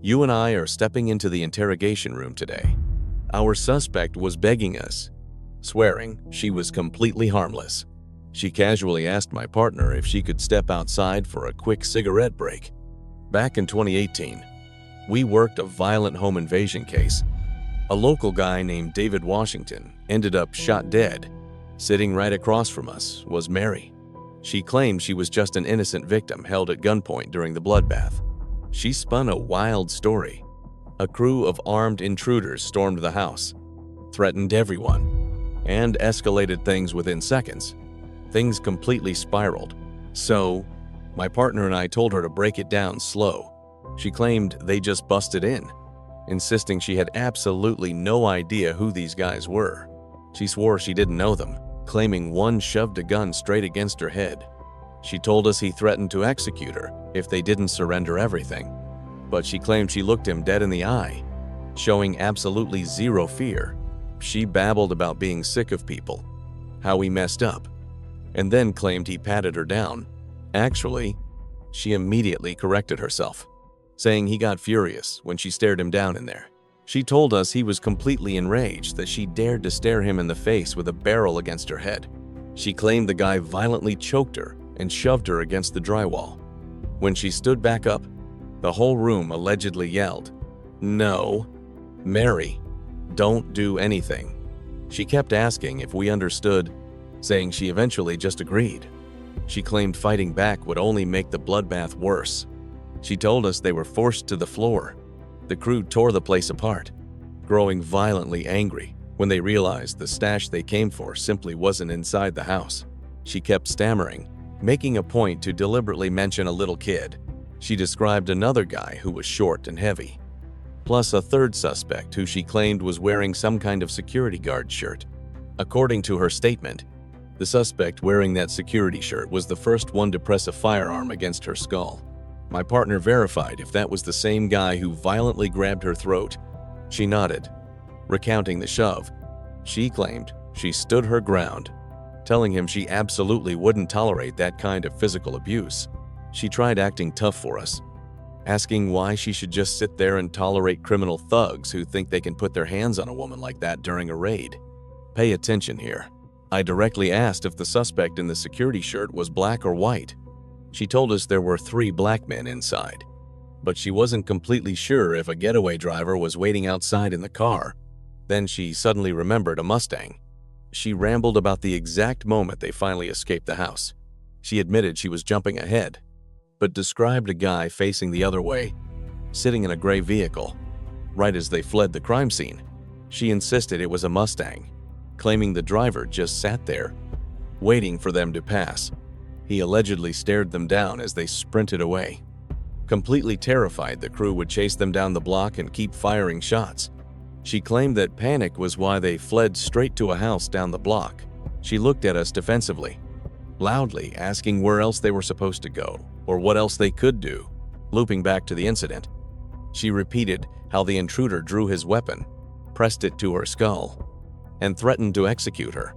You and I are stepping into the interrogation room today. Our suspect was begging us, swearing she was completely harmless. She casually asked my partner if she could step outside for a quick cigarette break. Back in 2018, we worked a violent home invasion case. A local guy named David Washington ended up shot dead. Sitting right across from us was Mary. She claimed she was just an innocent victim held at gunpoint during the bloodbath. She spun a wild story. A crew of armed intruders stormed the house, threatened everyone, and escalated things within seconds. Things completely spiraled. So, my partner and I told her to break it down slow. She claimed they just busted in, insisting she had absolutely no idea who these guys were. She swore she didn't know them, claiming one shoved a gun straight against her head. She told us he threatened to execute her if they didn't surrender everything, but she claimed she looked him dead in the eye, showing absolutely zero fear. She babbled about being sick of people, how he messed up, and then claimed he patted her down. Actually, she immediately corrected herself, saying he got furious when she stared him down in there. She told us he was completely enraged that she dared to stare him in the face with a barrel against her head. She claimed the guy violently choked her and shoved her against the drywall. When she stood back up, the whole room allegedly yelled, "No, Mary, don't do anything." She kept asking if we understood, saying she eventually just agreed. She claimed fighting back would only make the bloodbath worse. She told us they were forced to the floor. The crew tore the place apart, growing violently angry when they realized the stash they came for simply wasn't inside the house. She kept stammering, making a point to deliberately mention a little kid. She described another guy who was short and heavy, plus a third suspect who she claimed was wearing some kind of security guard shirt. According to her statement, the suspect wearing that security shirt was the first one to press a firearm against her skull. My partner verified if that was the same guy who violently grabbed her throat. She nodded, recounting the shove. She claimed she stood her ground, telling him she absolutely wouldn't tolerate that kind of physical abuse. She tried acting tough for us, asking why she should just sit there and tolerate criminal thugs who think they can put their hands on a woman like that during a raid. Pay attention here. I directly asked if the suspect in the security shirt was black or white. She told us there were 3 black men inside, but she wasn't completely sure if a getaway driver was waiting outside in the car. Then she suddenly remembered a Mustang. She rambled about the exact moment they finally escaped the house. She admitted she was jumping ahead, but described a guy facing the other way, sitting in a gray vehicle, right as they fled the crime scene. She insisted it was a Mustang, claiming the driver just sat there, waiting for them to pass. He allegedly stared them down as they sprinted away. Completely terrified the crew would chase them down the block and keep firing shots. She claimed that panic was why they fled straight to a house down the block. She looked at us defensively, loudly asking where else they were supposed to go or what else they could do. Looping back to the incident, she repeated how the intruder drew his weapon, pressed it to her skull, and threatened to execute her.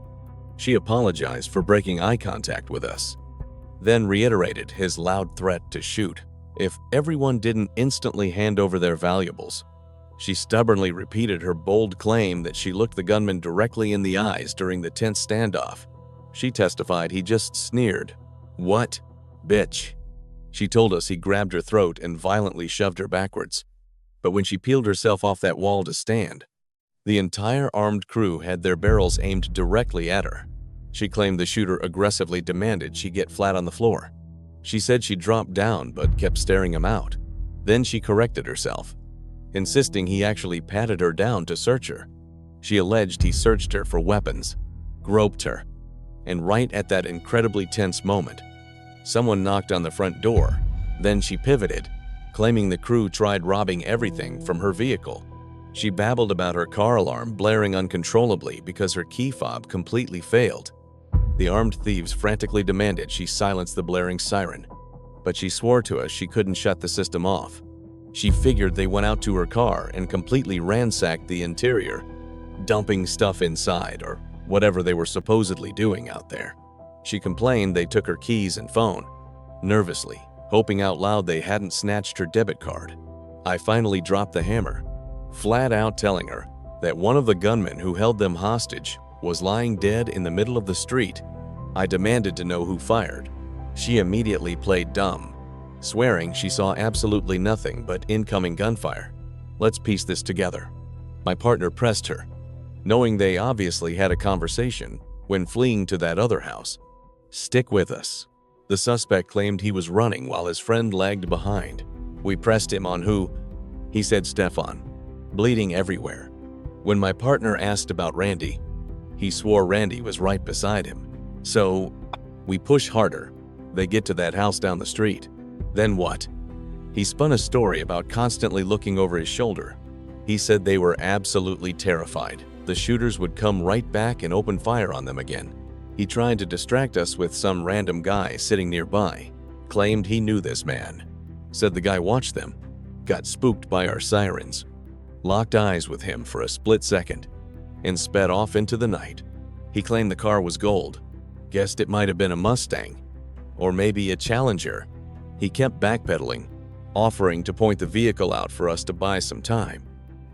She apologized for breaking eye contact with us, then reiterated his loud threat to shoot if everyone didn't instantly hand over their valuables. She stubbornly repeated her bold claim that she looked the gunman directly in the eyes during the tense standoff. She testified he just sneered, "What, bitch?" She told us he grabbed her throat and violently shoved her backwards. But when she peeled herself off that wall to stand, the entire armed crew had their barrels aimed directly at her. She claimed the shooter aggressively demanded she get flat on the floor. She said she dropped down but kept staring him out. Then she corrected herself, insisting he actually patted her down to search her. She alleged he searched her for weapons, groped her, and right at that incredibly tense moment, someone knocked on the front door. Then she pivoted, claiming the crew tried robbing everything from her vehicle. She babbled about her car alarm blaring uncontrollably because her key fob completely failed. The armed thieves frantically demanded she silence the blaring siren, but she swore to us she couldn't shut the system off. She figured they went out to her car and completely ransacked the interior, dumping stuff inside or whatever they were supposedly doing out there. She complained they took her keys and phone, nervously, hoping out loud they hadn't snatched her debit card. I finally dropped the hammer, flat out telling her that one of the gunmen who held them hostage was lying dead in the middle of the street. I demanded to know who fired. She immediately played dumb, swearing she saw absolutely nothing but incoming gunfire. Let's piece this together. My partner pressed her, knowing they obviously had a conversation when fleeing to that other house. Stick with us. The suspect claimed he was running while his friend lagged behind. We pressed him on who. He said Stefan, bleeding everywhere. When my partner asked about Randy, he swore Randy was right beside him. So we push harder. They get to that house down the street. Then what? He spun a story about constantly looking over his shoulder. He said they were absolutely terrified the shooters would come right back and open fire on them again. He tried to distract us with some random guy sitting nearby. Claimed he knew this man. Said the guy watched them. Got spooked by our sirens. Locked eyes with him for a split second and sped off into the night. He claimed the car was gold. Guessed it might have been a Mustang or maybe a Challenger. He kept backpedaling, offering to point the vehicle out for us to buy some time.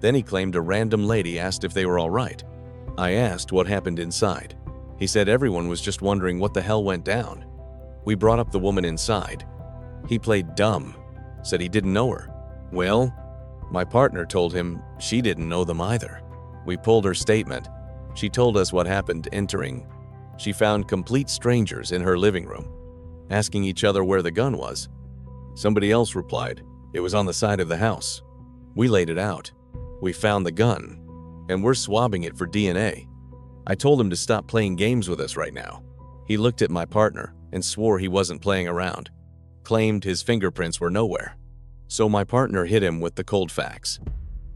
Then he claimed a random lady asked if they were all right. I asked what happened inside. He said everyone was just wondering what the hell went down. We brought up the woman inside. He played dumb, said he didn't know her. Well, my partner told him she didn't know them either. We pulled her statement. She told us what happened entering. She found complete strangers in her living room, asking each other where the gun was. Somebody else replied, it was on the side of the house. We laid it out. We found the gun, and we're swabbing it for DNA. I told him to stop playing games with us right now. He looked at my partner and swore he wasn't playing around. Claimed his fingerprints were nowhere. So my partner hit him with the cold facts.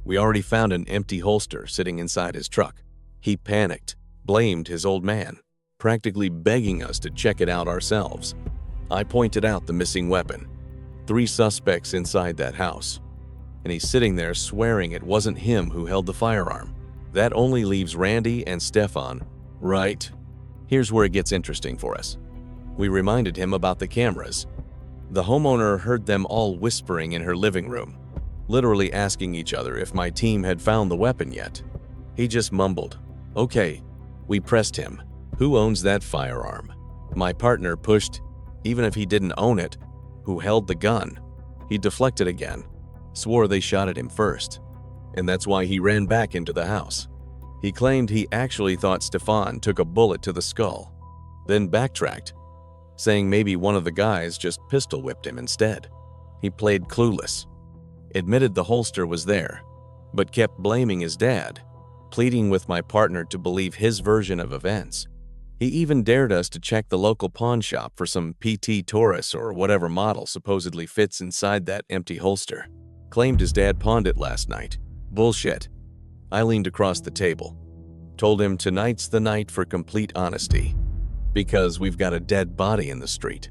We already found an empty holster sitting inside his truck. He panicked, blamed his old man, practically begging us to check it out ourselves. I pointed out the missing weapon. 3 suspects inside that house. And he's sitting there swearing it wasn't him who held the firearm. That only leaves Randy and Stefan, right? Here's where it gets interesting for us. We reminded him about the cameras. The homeowner heard them all whispering in her living room, literally asking each other if my team had found the weapon yet. He just mumbled, okay. We pressed him. Who owns that firearm? My partner pushed, even if he didn't own it, who held the gun? He deflected again, swore they shot at him first, and that's why he ran back into the house. He claimed he actually thought Stefan took a bullet to the skull, then backtracked, saying maybe one of the guys just pistol whipped him instead. He played clueless, admitted the holster was there, but kept blaming his dad, pleading with my partner to believe his version of events. He even dared us to check the local pawn shop for some PT Taurus or whatever model supposedly fits inside that empty holster. Claimed his dad pawned it last night. Bullshit. I leaned across the table. Told him tonight's the night for complete honesty. Because we've got a dead body in the street.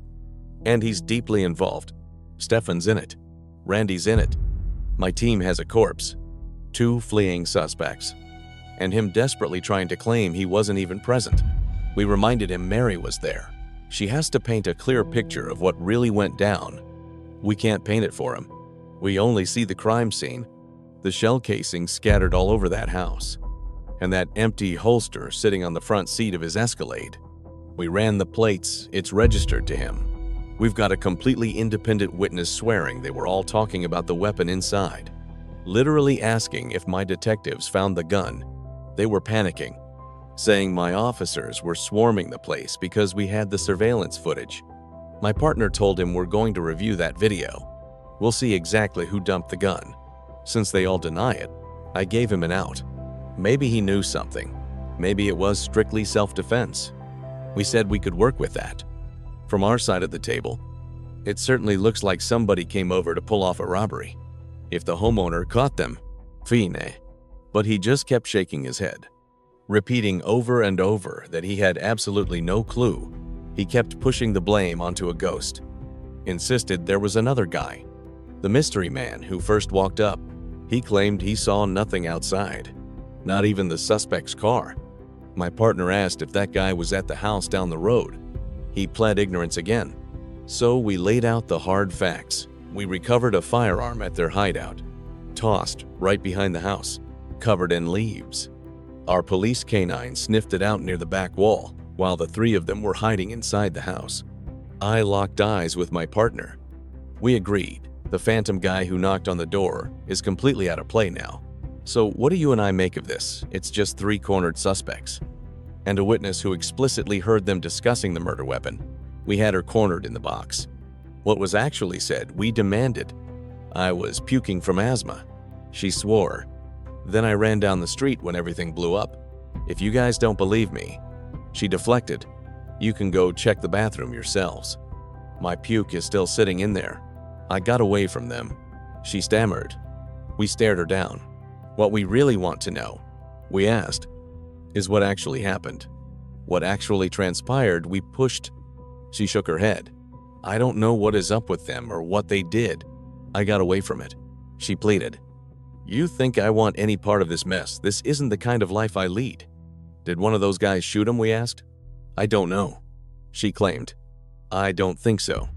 And he's deeply involved. Stefan's in it. Randy's in it. My team has a corpse. 2 fleeing suspects. And him desperately trying to claim he wasn't even present. We reminded him Mary was there. She has to paint a clear picture of what really went down. We can't paint it for him. We only see the crime scene, the shell casings scattered all over that house, and that empty holster sitting on the front seat of his Escalade. We ran the plates, it's registered to him. We've got a completely independent witness swearing they were all talking about the weapon inside, literally asking if my detectives found the gun. They were panicking, saying my officers were swarming the place because we had the surveillance footage. My partner told him we're going to review that video. We'll see exactly who dumped the gun. Since they all deny it, I gave him an out. Maybe he knew something. Maybe it was strictly self-defense. We said we could work with that. From our side of the table, it certainly looks like somebody came over to pull off a robbery. If the homeowner caught them, fine. But he just kept shaking his head, repeating over and over that he had absolutely no clue. He kept pushing the blame onto a ghost. Insisted there was another guy. The mystery man who first walked up. He claimed he saw nothing outside, not even the suspect's car. My partner asked if that guy was at the house down the road. He pled ignorance again. So we laid out the hard facts. We recovered a firearm at their hideout, tossed right behind the house, covered in leaves. Our police canine sniffed it out near the back wall, while the three of them were hiding inside the house. I locked eyes with my partner. We agreed. The phantom guy who knocked on the door is completely out of play now. So what do you and I make of this? It's just three cornered suspects. And a witness who explicitly heard them discussing the murder weapon. We had her cornered in the box. What was actually said, we demanded. I was puking from asthma. She swore. Then I ran down the street when everything blew up. If you guys don't believe me, she deflected. You can go check the bathroom yourselves. My puke is still sitting in there. I got away from them. She stammered. We stared her down. What we really want to know, we asked, is what actually happened. What actually transpired, we pushed. She shook her head. I don't know what is up with them or what they did. I got away from it. She pleaded. You think I want any part of this mess? This isn't the kind of life I lead. Did one of those guys shoot him, we asked. I don't know. She claimed. I don't think so.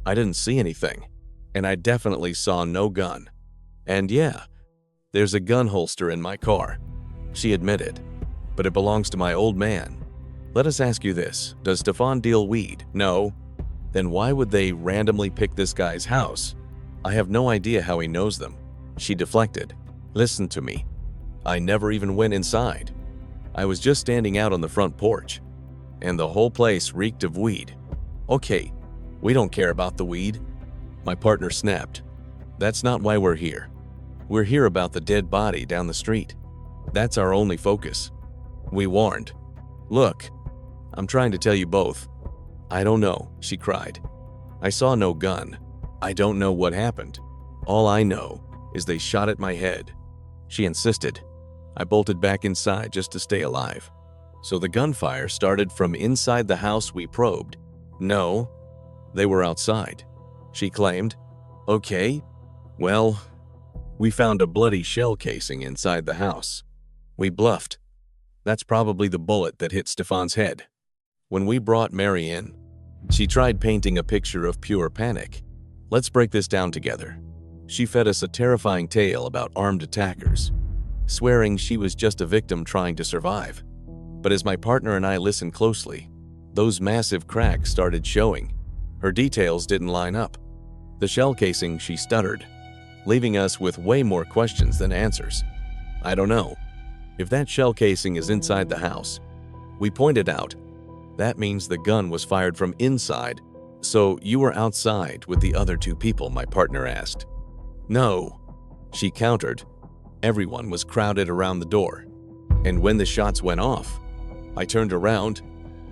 I didn't see anything. And I definitely saw no gun. And yeah, there's a gun holster in my car. She admitted. But it belongs to my old man. Let us ask you this. Does Stefan deal weed? No. Then why would they randomly pick this guy's house? I have no idea how he knows them. She deflected. Listen to me. I never even went inside. I was just standing out on the front porch. And the whole place reeked of weed. Okay, we don't care about the weed. My partner snapped. That's not why we're here. We're here about the dead body down the street. That's our only focus. We warned. Look, I'm trying to tell you both. I don't know, she cried. I saw no gun. I don't know what happened. All I know is they shot at my head. She insisted. I bolted back inside just to stay alive. So the gunfire started from inside the house we probed. No, they were outside, she claimed. Okay, well, we found a bloody shell casing inside the house. We bluffed. That's probably the bullet that hit Stefan's head. When we brought Mary in, she tried painting a picture of pure panic. Let's break this down together. She fed us a terrifying tale about armed attackers, swearing she was just a victim trying to survive. But as my partner and I listened closely, those massive cracks started showing. Her details didn't line up. The shell casing, she stuttered, leaving us with way more questions than answers. I don't know. If that shell casing is inside the house, we pointed out, that means the gun was fired from inside. So you were outside with the other two people, my partner asked. No, she countered. Everyone was crowded around the door. And when the shots went off, I turned around.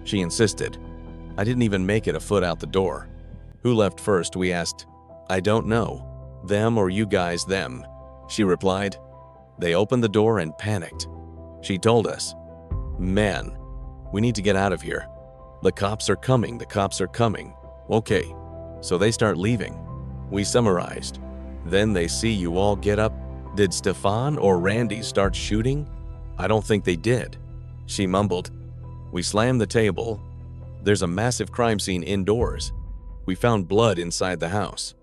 She insisted. I didn't even make it a foot out the door. Who left first, we asked. I don't know. Them or you guys, them, she replied. They opened the door and panicked. She told us, man, we need to get out of here. The cops are coming, the cops are coming. Okay, so they start leaving. We summarized. Then they see you all get up. Did Stefan or Randy start shooting? I don't think they did. She mumbled. We slammed the table. There's a massive crime scene indoors. We found blood inside the house.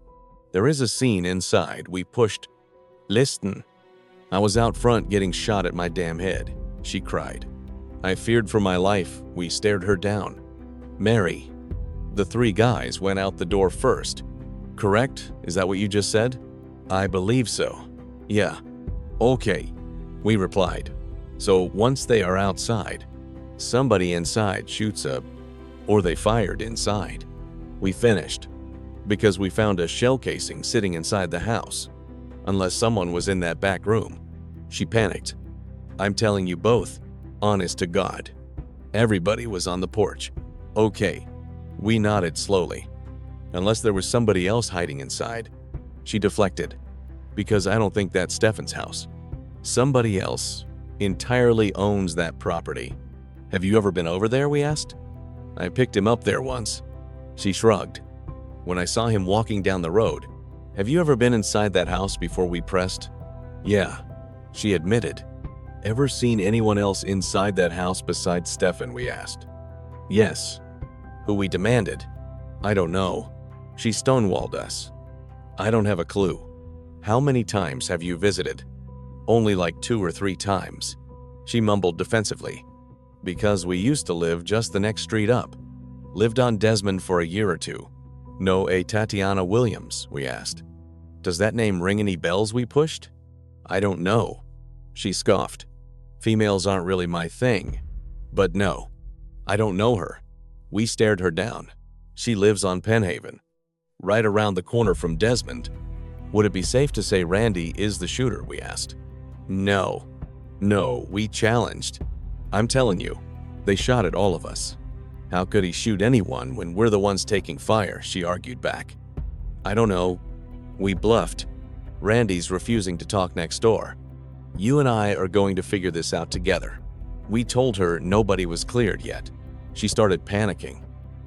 There is a scene inside. We pushed. Listen. I was out front getting shot at my damn head, she cried. I feared for my life. We stared her down. Mary. The three guys went out the door first. Correct? Is that what you just said? I believe so. Yeah. Okay, we replied. So once they are outside, somebody inside shoots up, or they fired inside. We finished, because we found a shell casing sitting inside the house. Unless someone was in that back room. She panicked. I'm telling you both, honest to God. Everybody was on the porch. Okay. We nodded slowly. Unless there was somebody else hiding inside. She deflected. Because I don't think that's Stefan's house. Somebody else entirely owns that property. Have you ever been over there, we asked? I picked him up there once. She shrugged. When I saw him walking down the road. Have you ever been inside that house before we pressed? Yeah, she admitted. Ever seen anyone else inside that house besides Stefan, we asked. Yes. Who we demanded. I don't know. She stonewalled us. I don't have a clue. How many times have you visited? Only like 2 or 3 times. She mumbled defensively. Because we used to live just the next street up. Lived on Desmond for a year or two. Know a Tatiana Williams, we asked. Does that name ring any bells, we pushed? I don't know. She scoffed. Females aren't really my thing. But no, I don't know her. We stared her down. She lives on Penhaven, right around the corner from Desmond. Would it be safe to say Randy is the shooter, we asked. No, we challenged. I'm telling you, they shot at all of us. How could he shoot anyone when we're the ones taking fire, she argued back. I don't know. We bluffed. Randy's refusing to talk next door. You and I are going to figure this out together. We told her nobody was cleared yet. She started panicking,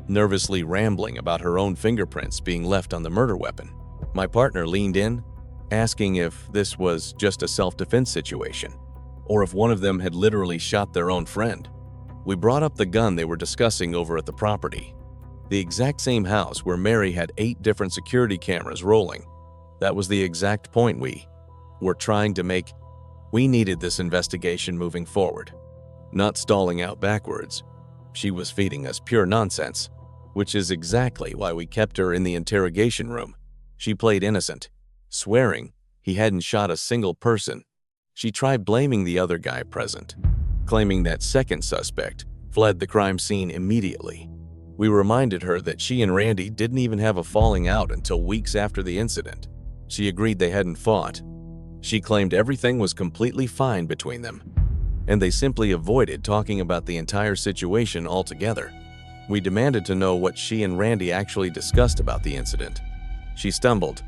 nervously rambling about her own fingerprints being left on the murder weapon. My partner leaned in, asking if this was just a self-defense situation, or if one of them had literally shot their own friend. We brought up the gun they were discussing over at the property, the exact same house where Mary had 8 different security cameras rolling. That was the exact point we were trying to make. We needed this investigation moving forward, not stalling out backwards. She was feeding us pure nonsense, which is exactly why we kept her in the interrogation room. She played innocent, swearing he hadn't shot a single person. She tried blaming the other guy present, claiming that second suspect fled the crime scene immediately. We reminded her that she and Randy didn't even have a falling out until weeks after the incident. She agreed they hadn't fought. She claimed everything was completely fine between them, and they simply avoided talking about the entire situation altogether. We demanded to know what she and Randy actually discussed about the incident. She stumbled,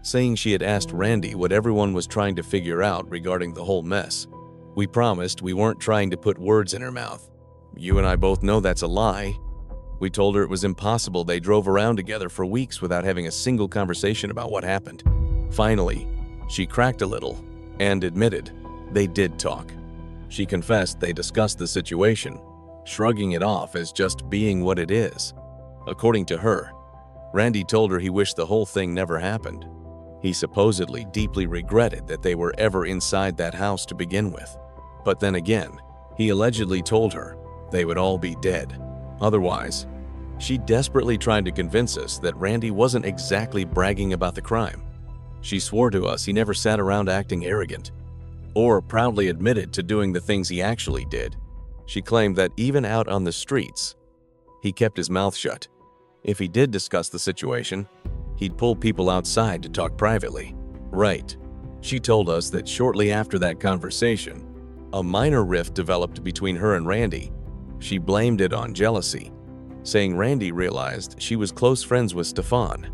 saying she had asked Randy what everyone was trying to figure out regarding the whole mess. We promised we weren't trying to put words in her mouth. You and I both know that's a lie. We told her it was impossible. They drove around together for weeks without having a single conversation about what happened. Finally, she cracked a little and admitted they did talk. She confessed they discussed the situation, shrugging it off as just being what it is. According to her, Randy told her he wished the whole thing never happened. He supposedly deeply regretted that they were ever inside that house to begin with. But then again, he allegedly told her they would all be dead. Otherwise, she desperately tried to convince us that Randy wasn't exactly bragging about the crime. She swore to us he never sat around acting arrogant, or proudly admitted to doing the things he actually did. She claimed that even out on the streets, he kept his mouth shut. If he did discuss the situation, he'd pull people outside to talk privately. Right. She told us that shortly after that conversation, a minor rift developed between her and Randy. She blamed it on jealousy, saying Randy realized she was close friends with Stefan.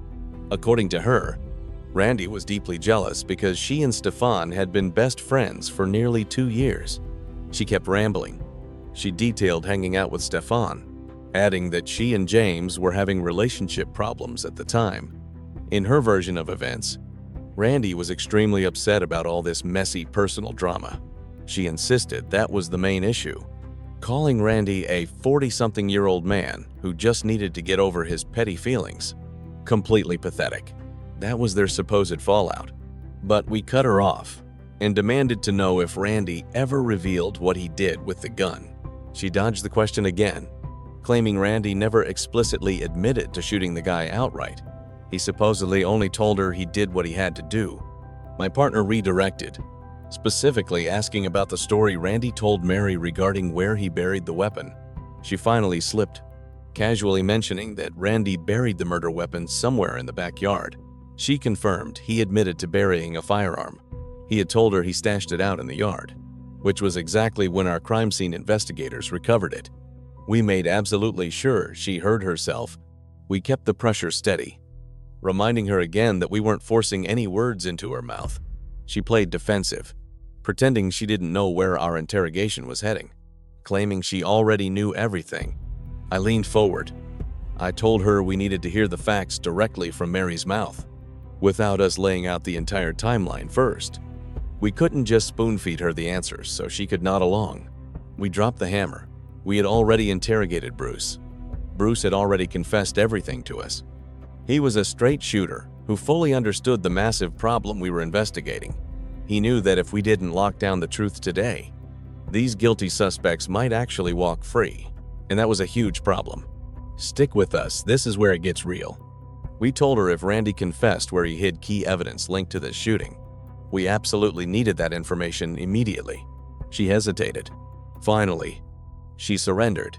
According to her, Randy was deeply jealous because she and Stefan had been best friends for nearly 2 years. She kept rambling. She detailed hanging out with Stefan, adding that she and James were having relationship problems at the time. In her version of events, Randy was extremely upset about all this messy personal drama. She insisted that was the main issue, calling Randy a 40-something-year-old man who just needed to get over his petty feelings. Completely pathetic. That was their supposed fallout. But we cut her off and demanded to know if Randy ever revealed what he did with the gun. She dodged the question again, claiming Randy never explicitly admitted to shooting the guy outright. He supposedly only told her he did what he had to do. My partner redirected, specifically asking about the story Randy told Mary regarding where he buried the weapon. She finally slipped, casually mentioning that Randy buried the murder weapon somewhere in the backyard. She confirmed he admitted to burying a firearm. He had told her he stashed it out in the yard, which was exactly when our crime scene investigators recovered it. We made absolutely sure she heard herself. We kept the pressure steady, reminding her again that we weren't forcing any words into her mouth. She played defensive, pretending she didn't know where our interrogation was heading, claiming she already knew everything. I leaned forward. I told her we needed to hear the facts directly from Mary's mouth, without us laying out the entire timeline first. We couldn't just spoon-feed her the answers so she could nod along. We dropped the hammer. We had already interrogated Bruce. Bruce had already confessed everything to us. He was a straight shooter who fully understood the massive problem we were investigating. He knew that if we didn't lock down the truth today, these guilty suspects might actually walk free, and that was a huge problem. Stick with us, this is where it gets real. We told her if Randy confessed where he hid key evidence linked to this shooting. We absolutely needed that information immediately. She hesitated. Finally, she surrendered,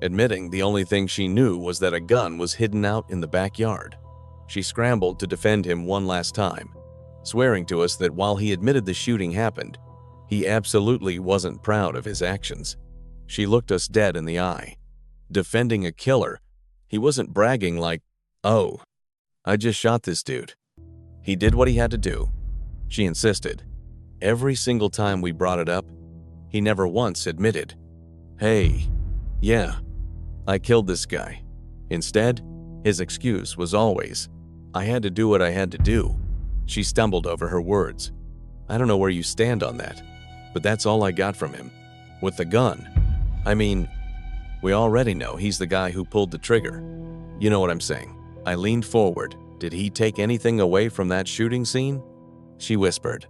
admitting the only thing she knew was that a gun was hidden out in the backyard. She scrambled to defend him one last time, swearing to us that while he admitted the shooting happened, he absolutely wasn't proud of his actions. She looked us dead in the eye. Defending a killer, he wasn't bragging like, "Oh, I just shot this dude." He did what he had to do. She insisted. Every single time we brought it up, he never once admitted, "Hey, yeah, I killed this guy." Instead, his excuse was always, "I had to do what I had to do." She stumbled over her words. I don't know where you stand on that, but that's all I got from him. With the gun, I mean, we already know he's the guy who pulled the trigger. You know what I'm saying? I leaned forward. Did he take anything away from that shooting scene? She whispered.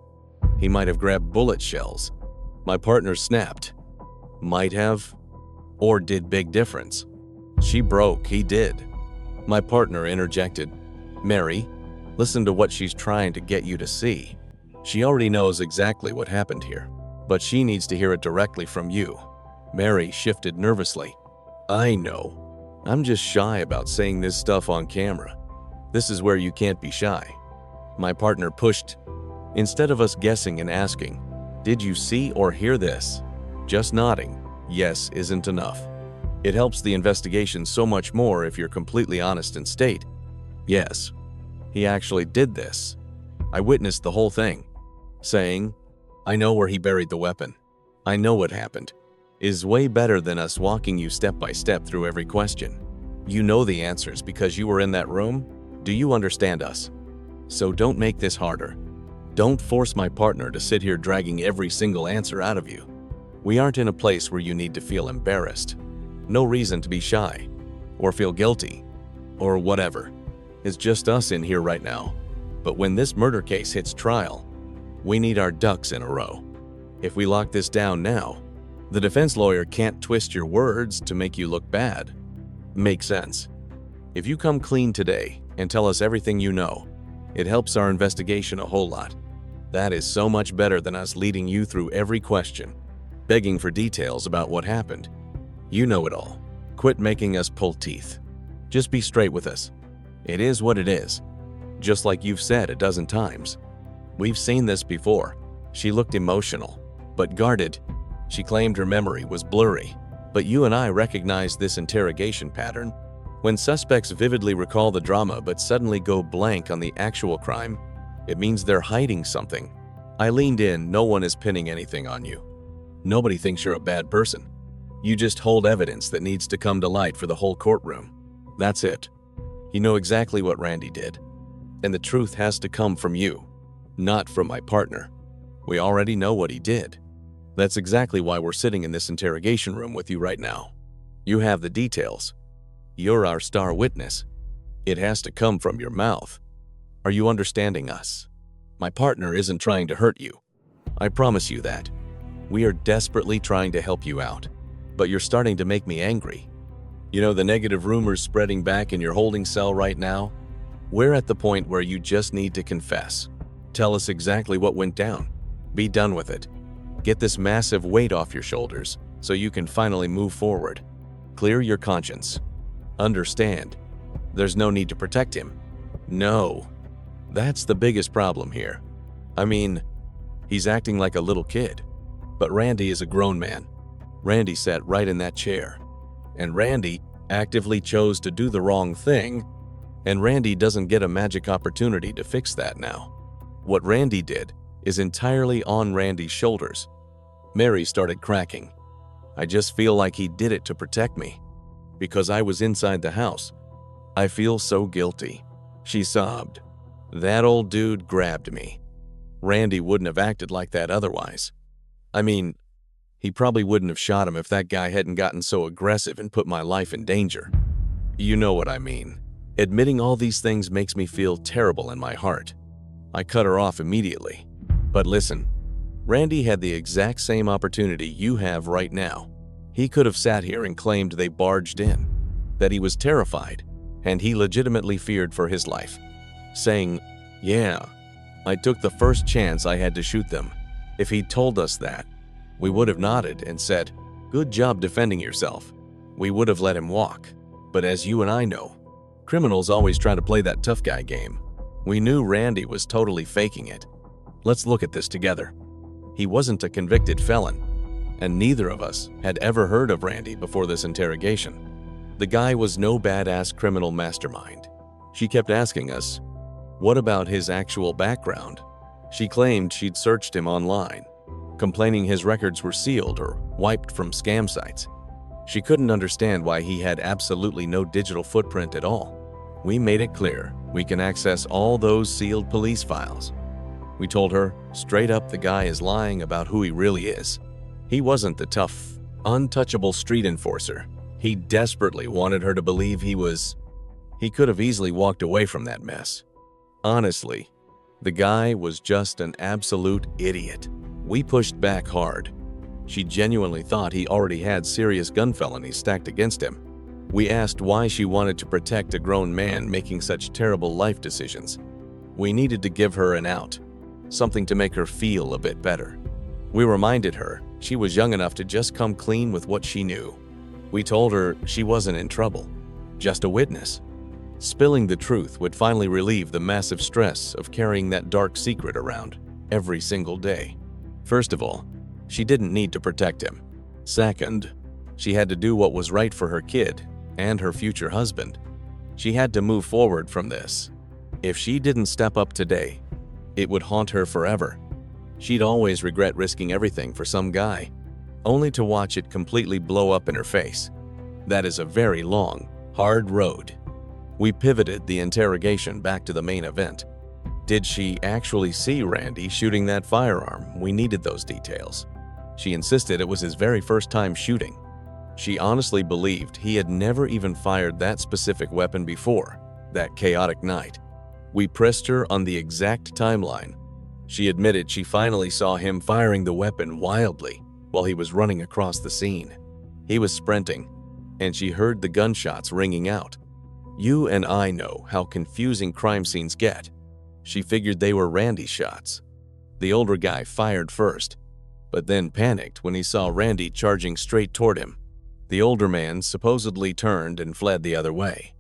He might have grabbed bullet shells. My partner snapped. Might have, or did big difference. She broke, he did. My partner interjected. Mary, listen to what she's trying to get you to see. She already knows exactly what happened here, but she needs to hear it directly from you. Mary shifted nervously. I know. I'm just shy about saying this stuff on camera. This is where you can't be shy. My partner pushed. Instead of us guessing and asking, did you see or hear this? Just nodding, yes, isn't enough. It helps the investigation so much more if you're completely honest and state, yes, he actually did this. I witnessed the whole thing. Saying, I know where he buried the weapon. I know what happened, is way better than us walking you step by step through every question. You know the answers because you were in that room. Do you understand us? So don't make this harder. Don't force my partner to sit here dragging every single answer out of you. We aren't in a place where you need to feel embarrassed. No reason to be shy, or feel guilty, or whatever. It's just us in here right now. But when this murder case hits trial, we need our ducks in a row. If we lock this down now, the defense lawyer can't twist your words to make you look bad. Makes sense. If you come clean today and tell us everything you know, it helps our investigation a whole lot. That is so much better than us leading you through every question, begging for details about what happened. You know it all. Quit making us pull teeth. Just be straight with us. It is what it is. Just like you've said a dozen times. We've seen this before. She looked emotional, but guarded. She claimed her memory was blurry. But you and I recognize this interrogation pattern. When suspects vividly recall the drama but suddenly go blank on the actual crime, it means they're hiding something. I leaned in. No one is pinning anything on you. Nobody thinks you're a bad person. You just hold evidence that needs to come to light for the whole courtroom. That's it. You know exactly what Randy did. And the truth has to come from you, not from my partner. We already know what he did. That's exactly why we're sitting in this interrogation room with you right now. You have the details. You're our star witness. It has to come from your mouth. Are you understanding us? My partner isn't trying to hurt you. I promise you that. We are desperately trying to help you out. But you're starting to make me angry. You know the negative rumors spreading back in your holding cell right now? We're at the point where you just need to confess. Tell us exactly what went down. Be done with it. Get this massive weight off your shoulders so you can finally move forward. Clear your conscience. Understand. There's no need to protect him. No. That's the biggest problem here. I mean, he's acting like a little kid. But Randy is a grown man. Randy sat right in that chair. And Randy actively chose to do the wrong thing. And Randy doesn't get a magic opportunity to fix that now. What Randy did is entirely on Randy's shoulders. Mary started cracking. I just feel like he did it to protect me. Because I was inside the house. I feel so guilty. She sobbed. That old dude grabbed me. Randy wouldn't have acted like that otherwise. I mean, he probably wouldn't have shot him if that guy hadn't gotten so aggressive and put my life in danger. You know what I mean. Admitting all these things makes me feel terrible in my heart. I cut her off immediately. But listen, Randy had the exact same opportunity you have right now. He could have sat here and claimed they barged in, that he was terrified, and he legitimately feared for his life, saying, "Yeah, I took the first chance I had to shoot them." If he'd told us that, we would have nodded and said, "Good job defending yourself." We would have let him walk. But as you and I know, criminals always try to play that tough guy game. We knew Randy was totally faking it. Let's look at this together. He wasn't a convicted felon, and neither of us had ever heard of Randy before this interrogation. The guy was no badass criminal mastermind. She kept asking us, what about his actual background? She claimed she'd searched him online, complaining his records were sealed or wiped from scam sites. She couldn't understand why he had absolutely no digital footprint at all. We made it clear we can access all those sealed police files. We told her straight up the guy is lying about who he really is. He wasn't the tough, untouchable street enforcer. He desperately wanted her to believe he was. He could have easily walked away from that mess. Honestly, the guy was just an absolute idiot. We pushed back hard. She genuinely thought he already had serious gun felonies stacked against him. We asked why she wanted to protect a grown man making such terrible life decisions. We needed to give her an out, something to make her feel a bit better. We reminded her she was young enough to just come clean with what she knew. We told her she wasn't in trouble, just a witness. Spilling the truth would finally relieve the massive stress of carrying that dark secret around every single day. First of all, she didn't need to protect him. Second, she had to do what was right for her kid and her future husband. She had to move forward from this. If she didn't step up today, it would haunt her forever. She'd always regret risking everything for some guy, only to watch it completely blow up in her face. That is a very long, hard road. We pivoted the interrogation back to the main event. Did she actually see Randy shooting that firearm? We needed those details. She insisted it was his very first time shooting. She honestly believed he had never even fired that specific weapon before, that chaotic night. We pressed her on the exact timeline. She admitted she finally saw him firing the weapon wildly while he was running across the scene. He was sprinting, and she heard the gunshots ringing out. You and I know how confusing crime scenes get. She figured they were Randy's shots. The older guy fired first, but then panicked when he saw Randy charging straight toward him. The older man supposedly turned and fled the other way,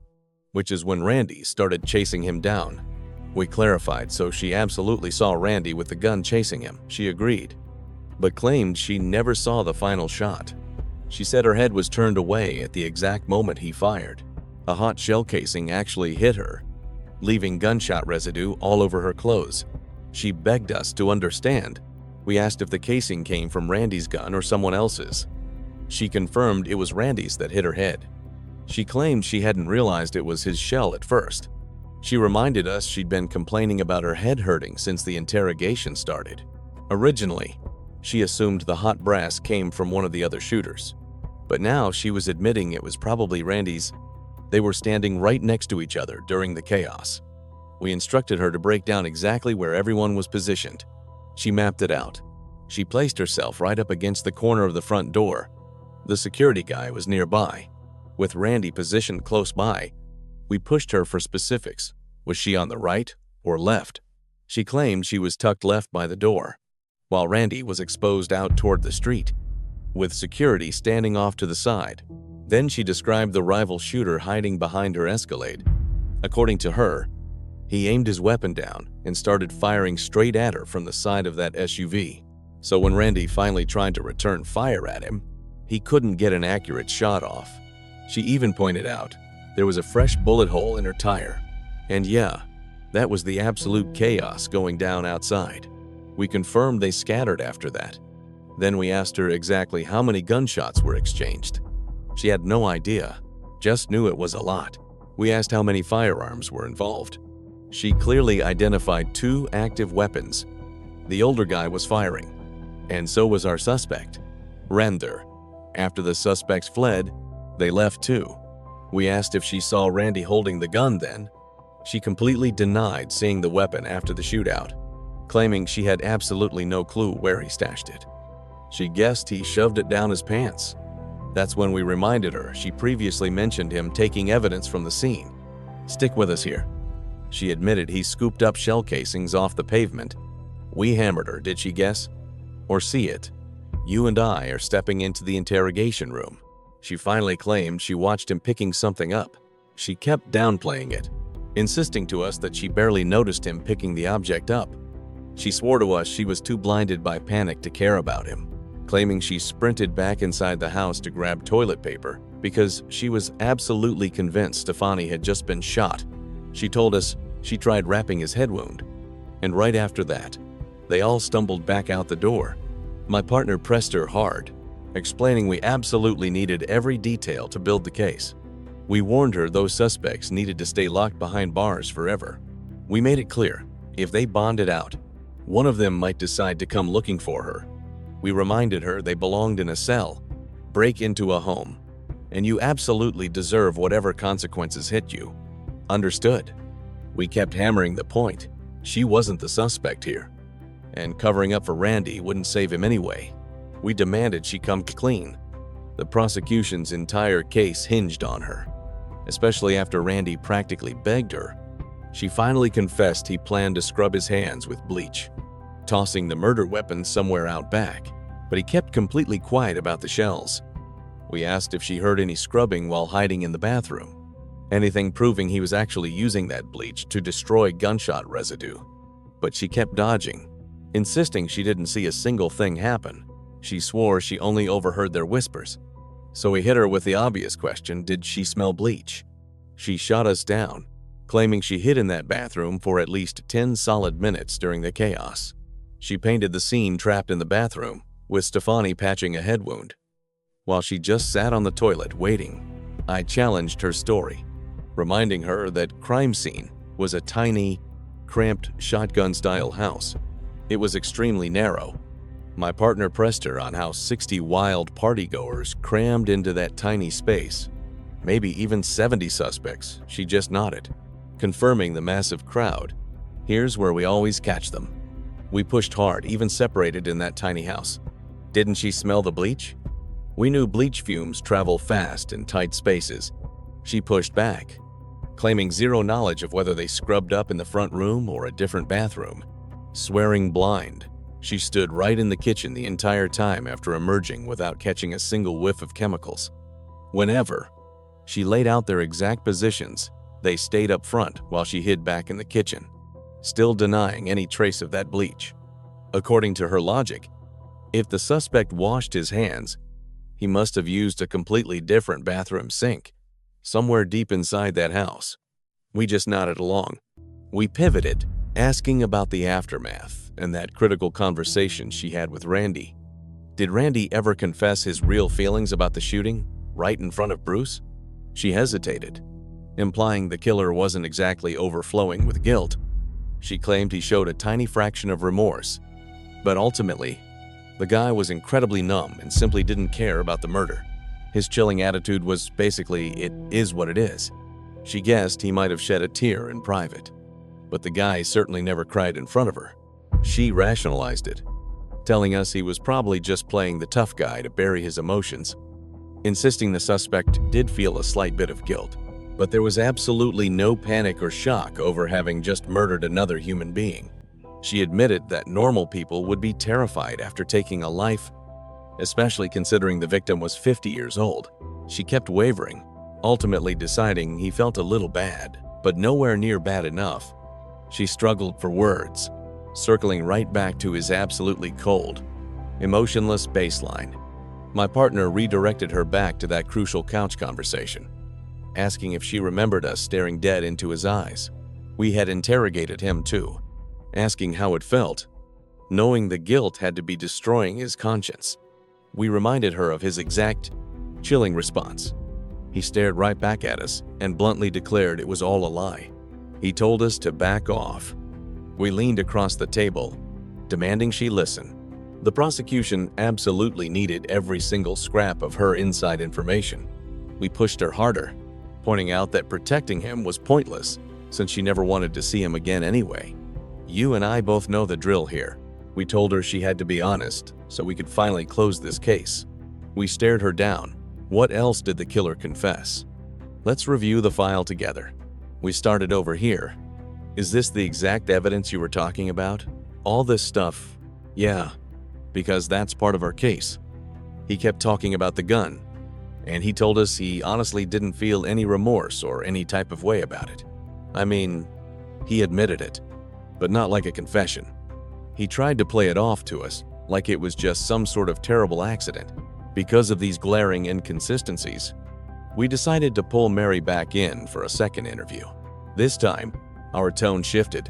which is when Randy started chasing him down. We clarified, so she absolutely saw Randy with the gun chasing him. She agreed, but claimed she never saw the final shot. She said her head was turned away at the exact moment he fired. A hot shell casing actually hit her, leaving gunshot residue all over her clothes. She begged us to understand. We asked if the casing came from Randy's gun or someone else's. She confirmed it was Randy's that hit her head. She claimed she hadn't realized it was his shell at first. She reminded us she'd been complaining about her head hurting since the interrogation started. Originally, she assumed the hot brass came from one of the other shooters, but now she was admitting it was probably Randy's. They were standing right next to each other during the chaos. We instructed her to break down exactly where everyone was positioned. She mapped it out. She placed herself right up against the corner of the front door. The security guy was nearby, with Randy positioned close by. We pushed her for specifics. Was she on the right or left? She claimed she was tucked left by the door, while Randy was exposed out toward the street, with security standing off to the side. Then she described the rival shooter hiding behind her Escalade. According to her, he aimed his weapon down and started firing straight at her from the side of that SUV. So when Randy finally tried to return fire at him, he couldn't get an accurate shot off. She even pointed out there was a fresh bullet hole in her tire. And yeah, that was the absolute chaos going down outside. We confirmed they scattered after that. Then we asked her exactly how many gunshots were exchanged. She had no idea, just knew it was a lot. We asked how many firearms were involved. She clearly identified 2 active weapons. The older guy was firing, and so was our suspect, Render. After the suspects fled, they left too. We asked if she saw Randy holding the gun then. She completely denied seeing the weapon after the shootout, claiming she had absolutely no clue where he stashed it. She guessed he shoved it down his pants. That's when we reminded her she previously mentioned him taking evidence from the scene. Stick with us here. She admitted he scooped up shell casings off the pavement. We hammered her, did she guess? Or see it? You and I are stepping into the interrogation room. She finally claimed she watched him picking something up. She kept downplaying it, insisting to us that she barely noticed him picking the object up. She swore to us she was too blinded by panic to care about him, claiming she sprinted back inside the house to grab toilet paper because she was absolutely convinced Stefani had just been shot. She told us she tried wrapping his head wound, and right after that, they all stumbled back out the door. My partner pressed her hard, explaining we absolutely needed every detail to build the case. We warned her those suspects needed to stay locked behind bars forever. We made it clear, if they bonded out, one of them might decide to come looking for her. We reminded her they belonged in a cell, break into a home, and you absolutely deserve whatever consequences hit you. Understood? We kept hammering the point. She wasn't the suspect here, and covering up for Randy wouldn't save him anyway. We demanded she come clean. The prosecution's entire case hinged on her, especially after Randy practically begged her. She finally confessed he planned to scrub his hands with bleach, tossing the murder weapon somewhere out back, but he kept completely quiet about the shells. We asked if she heard any scrubbing while hiding in the bathroom, anything proving he was actually using that bleach to destroy gunshot residue. But she kept dodging, insisting she didn't see a single thing happen. She swore she only overheard their whispers. So we hit her with the obvious question, did she smell bleach? She shot us down, claiming she hid in that bathroom for at least 10 solid minutes during the chaos. She painted the scene trapped in the bathroom, with Stefani patching a head wound, while she just sat on the toilet waiting. I challenged her story, reminding her that crime scene was a tiny, cramped shotgun-style house. It was extremely narrow. My partner pressed her on how 60 wild partygoers crammed into that tiny space. Maybe even 70 suspects. She just nodded, confirming the massive crowd. Here's where we always catch them. We pushed hard, even separated in that tiny house. Didn't she smell the bleach? We knew bleach fumes travel fast in tight spaces. She pushed back, claiming zero knowledge of whether they scrubbed up in the front room or a different bathroom. Swearing blind, she stood right in the kitchen the entire time after emerging without catching a single whiff of chemicals. Whenever she laid out their exact positions, they stayed up front while she hid back in the kitchen, still denying any trace of that bleach. According to her logic, if the suspect washed his hands, he must have used a completely different bathroom sink, somewhere deep inside that house. We just nodded along. We pivoted, asking about the aftermath and that critical conversation she had with Randy. Did Randy ever confess his real feelings about the shooting, right in front of Bruce? She hesitated, implying the killer wasn't exactly overflowing with guilt. She claimed he showed a tiny fraction of remorse, but ultimately, the guy was incredibly numb and simply didn't care about the murder. His chilling attitude was basically, it is what it is. She guessed he might have shed a tear in private, but the guy certainly never cried in front of her. She rationalized it, telling us he was probably just playing the tough guy to bury his emotions, insisting the suspect did feel a slight bit of guilt, but there was absolutely no panic or shock over having just murdered another human being. She admitted that normal people would be terrified after taking a life, especially considering the victim was 50 years old. She kept wavering, ultimately deciding he felt a little bad, but nowhere near bad enough. She struggled for words, circling right back to his absolutely cold, emotionless baseline. My partner redirected her back to that crucial couch conversation, asking if she remembered us staring dead into his eyes. We had interrogated him too, asking how it felt, knowing the guilt had to be destroying his conscience. We reminded her of his exact, chilling response. He stared right back at us and bluntly declared it was all a lie. He told us to back off. We leaned across the table, demanding she listen. The prosecution absolutely needed every single scrap of her inside information. We pushed her harder, pointing out that protecting him was pointless since she never wanted to see him again anyway. You and I both know the drill here. We told her she had to be honest so we could finally close this case. We stared her down. What else did the killer confess? Let's review the file together. We started over here. Is this the exact evidence you were talking about? All this stuff? Yeah, because that's part of our case. He kept talking about the gun, and he told us he honestly didn't feel any remorse or any type of way about it. I mean, he admitted it, but not like a confession. He tried to play it off to us like it was just some sort of terrible accident. Because of these glaring inconsistencies, we decided to pull Mary back in for a second interview. This time, our tone shifted.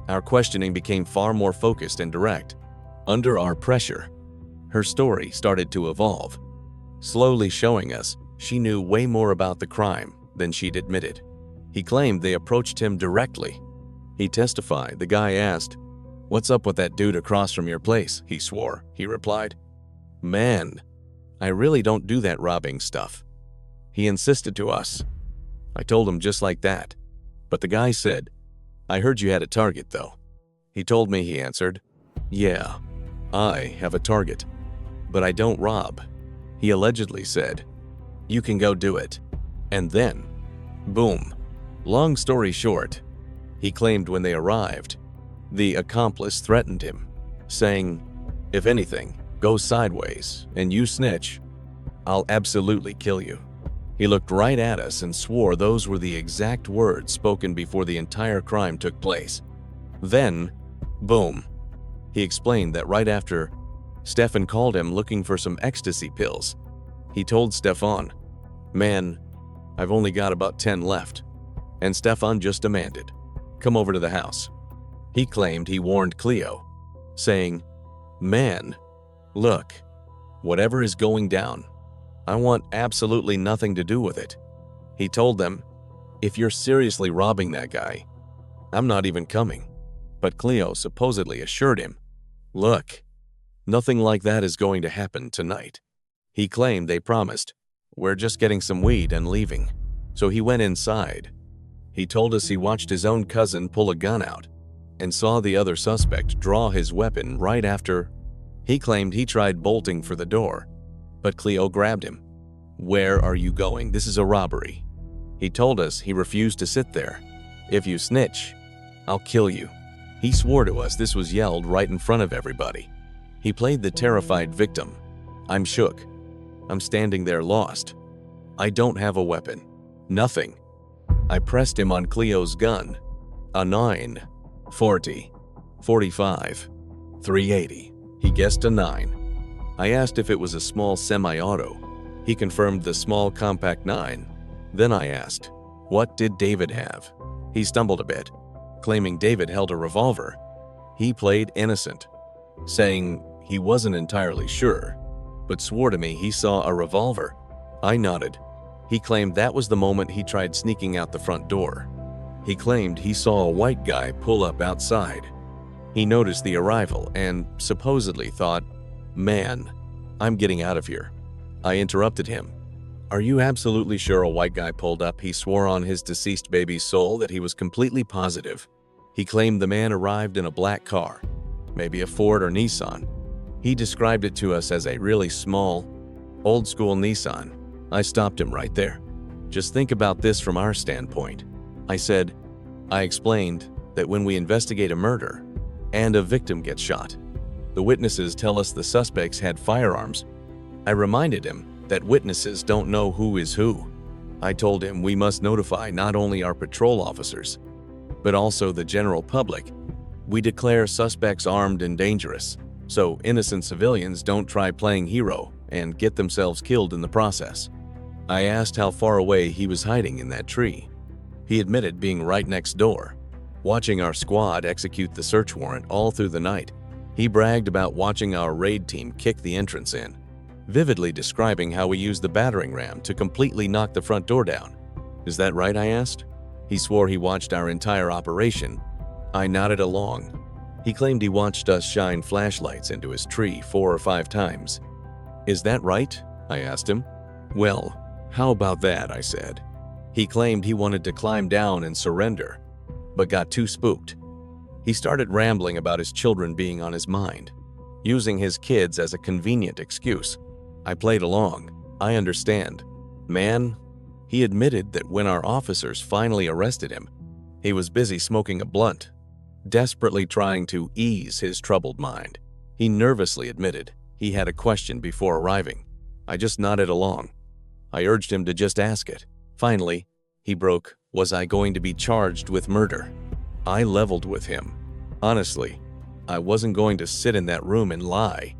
Our questioning became far more focused and direct. Under our pressure, her story started to evolve, slowly showing us she knew way more about the crime than she'd admitted. He claimed they approached him directly. He testified the guy asked, "What's up with that dude across from your place?" He swore. He replied, "Man, I really don't do that robbing stuff." He insisted to us. I told him just like that. But the guy said, "I heard you had a target though." He told me, he answered, "Yeah, I have a target, but I don't rob." He allegedly said, "You can go do it." And then, boom. Long story short, he claimed when they arrived, the accomplice threatened him, saying, "If anything goes sideways and you snitch, I'll absolutely kill you." He looked right at us and swore those were the exact words spoken before the entire crime took place. Then, boom. He explained that right after, Stefan called him looking for some ecstasy pills. He told Stefan, "Man, I've only got about 10 left." And Stefan just demanded, "Come over to the house." He claimed he warned Cleo, saying, "Man, look, whatever is going down, I want absolutely nothing to do with it." He told them, "If you're seriously robbing that guy, I'm not even coming." But Cleo supposedly assured him, "Look, nothing like that is going to happen tonight." He claimed they promised, "We're just getting some weed and leaving." So he went inside. He told us he watched his own cousin pull a gun out and saw the other suspect draw his weapon right after. He claimed he tried bolting for the door, but Cleo grabbed him. "Where are you going? This is a robbery." He told us he refused to sit there. "If you snitch, I'll kill you." He swore to us this was yelled right in front of everybody. He played the terrified victim. I'm shook. I'm standing there lost. I don't have a weapon. Nothing. I pressed him on Cleo's gun. A 9, 40, 45, 380. He guessed a 9. I asked if it was a small semi-auto. He confirmed the small compact 9. Then I asked, what did David have? He stumbled a bit, claiming David held a revolver. He played innocent, saying he wasn't entirely sure, but swore to me he saw a revolver. I nodded. He claimed that was the moment he tried sneaking out the front door. He claimed he saw a white guy pull up outside. He noticed the arrival and supposedly thought, "Man, I'm getting out of here." I interrupted him. "Are you absolutely sure a white guy pulled up?" He swore on his deceased baby's soul that he was completely positive. He claimed the man arrived in a black car, maybe a Ford or Nissan. He described it to us as a really small, old-school Nissan. I stopped him right there. "Just think about this from our standpoint." I explained that when we investigate a murder and a victim gets shot, the witnesses tell us the suspects had firearms. I reminded him that witnesses don't know who is who. I told him we must notify not only our patrol officers, but also the general public. We declare suspects armed and dangerous, so innocent civilians don't try playing hero and get themselves killed in the process. I asked how far away he was hiding in that tree. He admitted being right next door, watching our squad execute the search warrant all through the night. He bragged about watching our raid team kick the entrance in, vividly describing how we used the battering ram to completely knock the front door down. "Is that right?" I asked. He swore he watched our entire operation. I nodded along. He claimed he watched us shine flashlights into his tree 4 or 5 times. "Is that right?" I asked him. "Well, how about that?" I said. He claimed he wanted to climb down and surrender, but got too spooked. He started rambling about his children being on his mind, using his kids as a convenient excuse. I played along. I understand. Man, he admitted that when our officers finally arrested him, he was busy smoking a blunt, desperately trying to ease his troubled mind. He nervously admitted he had a question before arriving. I just nodded along. I urged him to just ask it. Finally, he broke, "Was I going to be charged with murder?" I leveled with him. Honestly, I wasn't going to sit in that room and lie.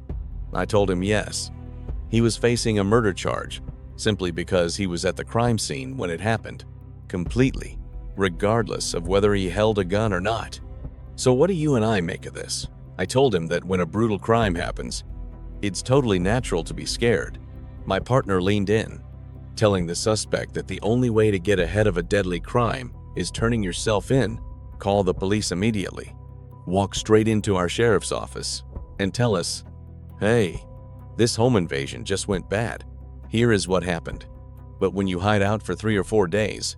I told him yes. He was facing a murder charge simply because he was at the crime scene when it happened, completely, regardless of whether he held a gun or not. So what do you and I make of this? I told him that when a brutal crime happens, it's totally natural to be scared. My partner leaned in, telling the suspect that the only way to get ahead of a deadly crime is turning yourself in, call the police immediately, walk straight into our sheriff's office, and tell us, "Hey, this home invasion just went bad. Here is what happened." But when you hide out for 3 or 4 days,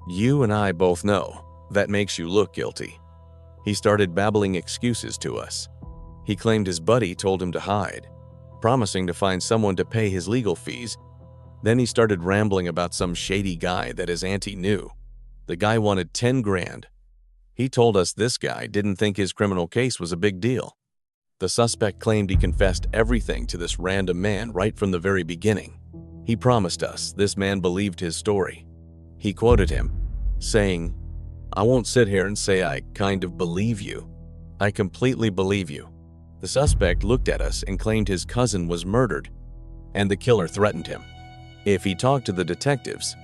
you and I both know that makes you look guilty. He started babbling excuses to us. He claimed his buddy told him to hide, promising to find someone to pay his legal fees. Then he started rambling about some shady guy that his auntie knew. The guy wanted 10 grand. He told us this guy didn't think his criminal case was a big deal. The suspect claimed he confessed everything to this random man right from the very beginning. He promised us this man believed his story. He quoted him, saying, "I won't sit here and say I kind of believe you. I completely believe you." The suspect looked at us and claimed his cousin was murdered, and the killer threatened him. If he talked to the detectives,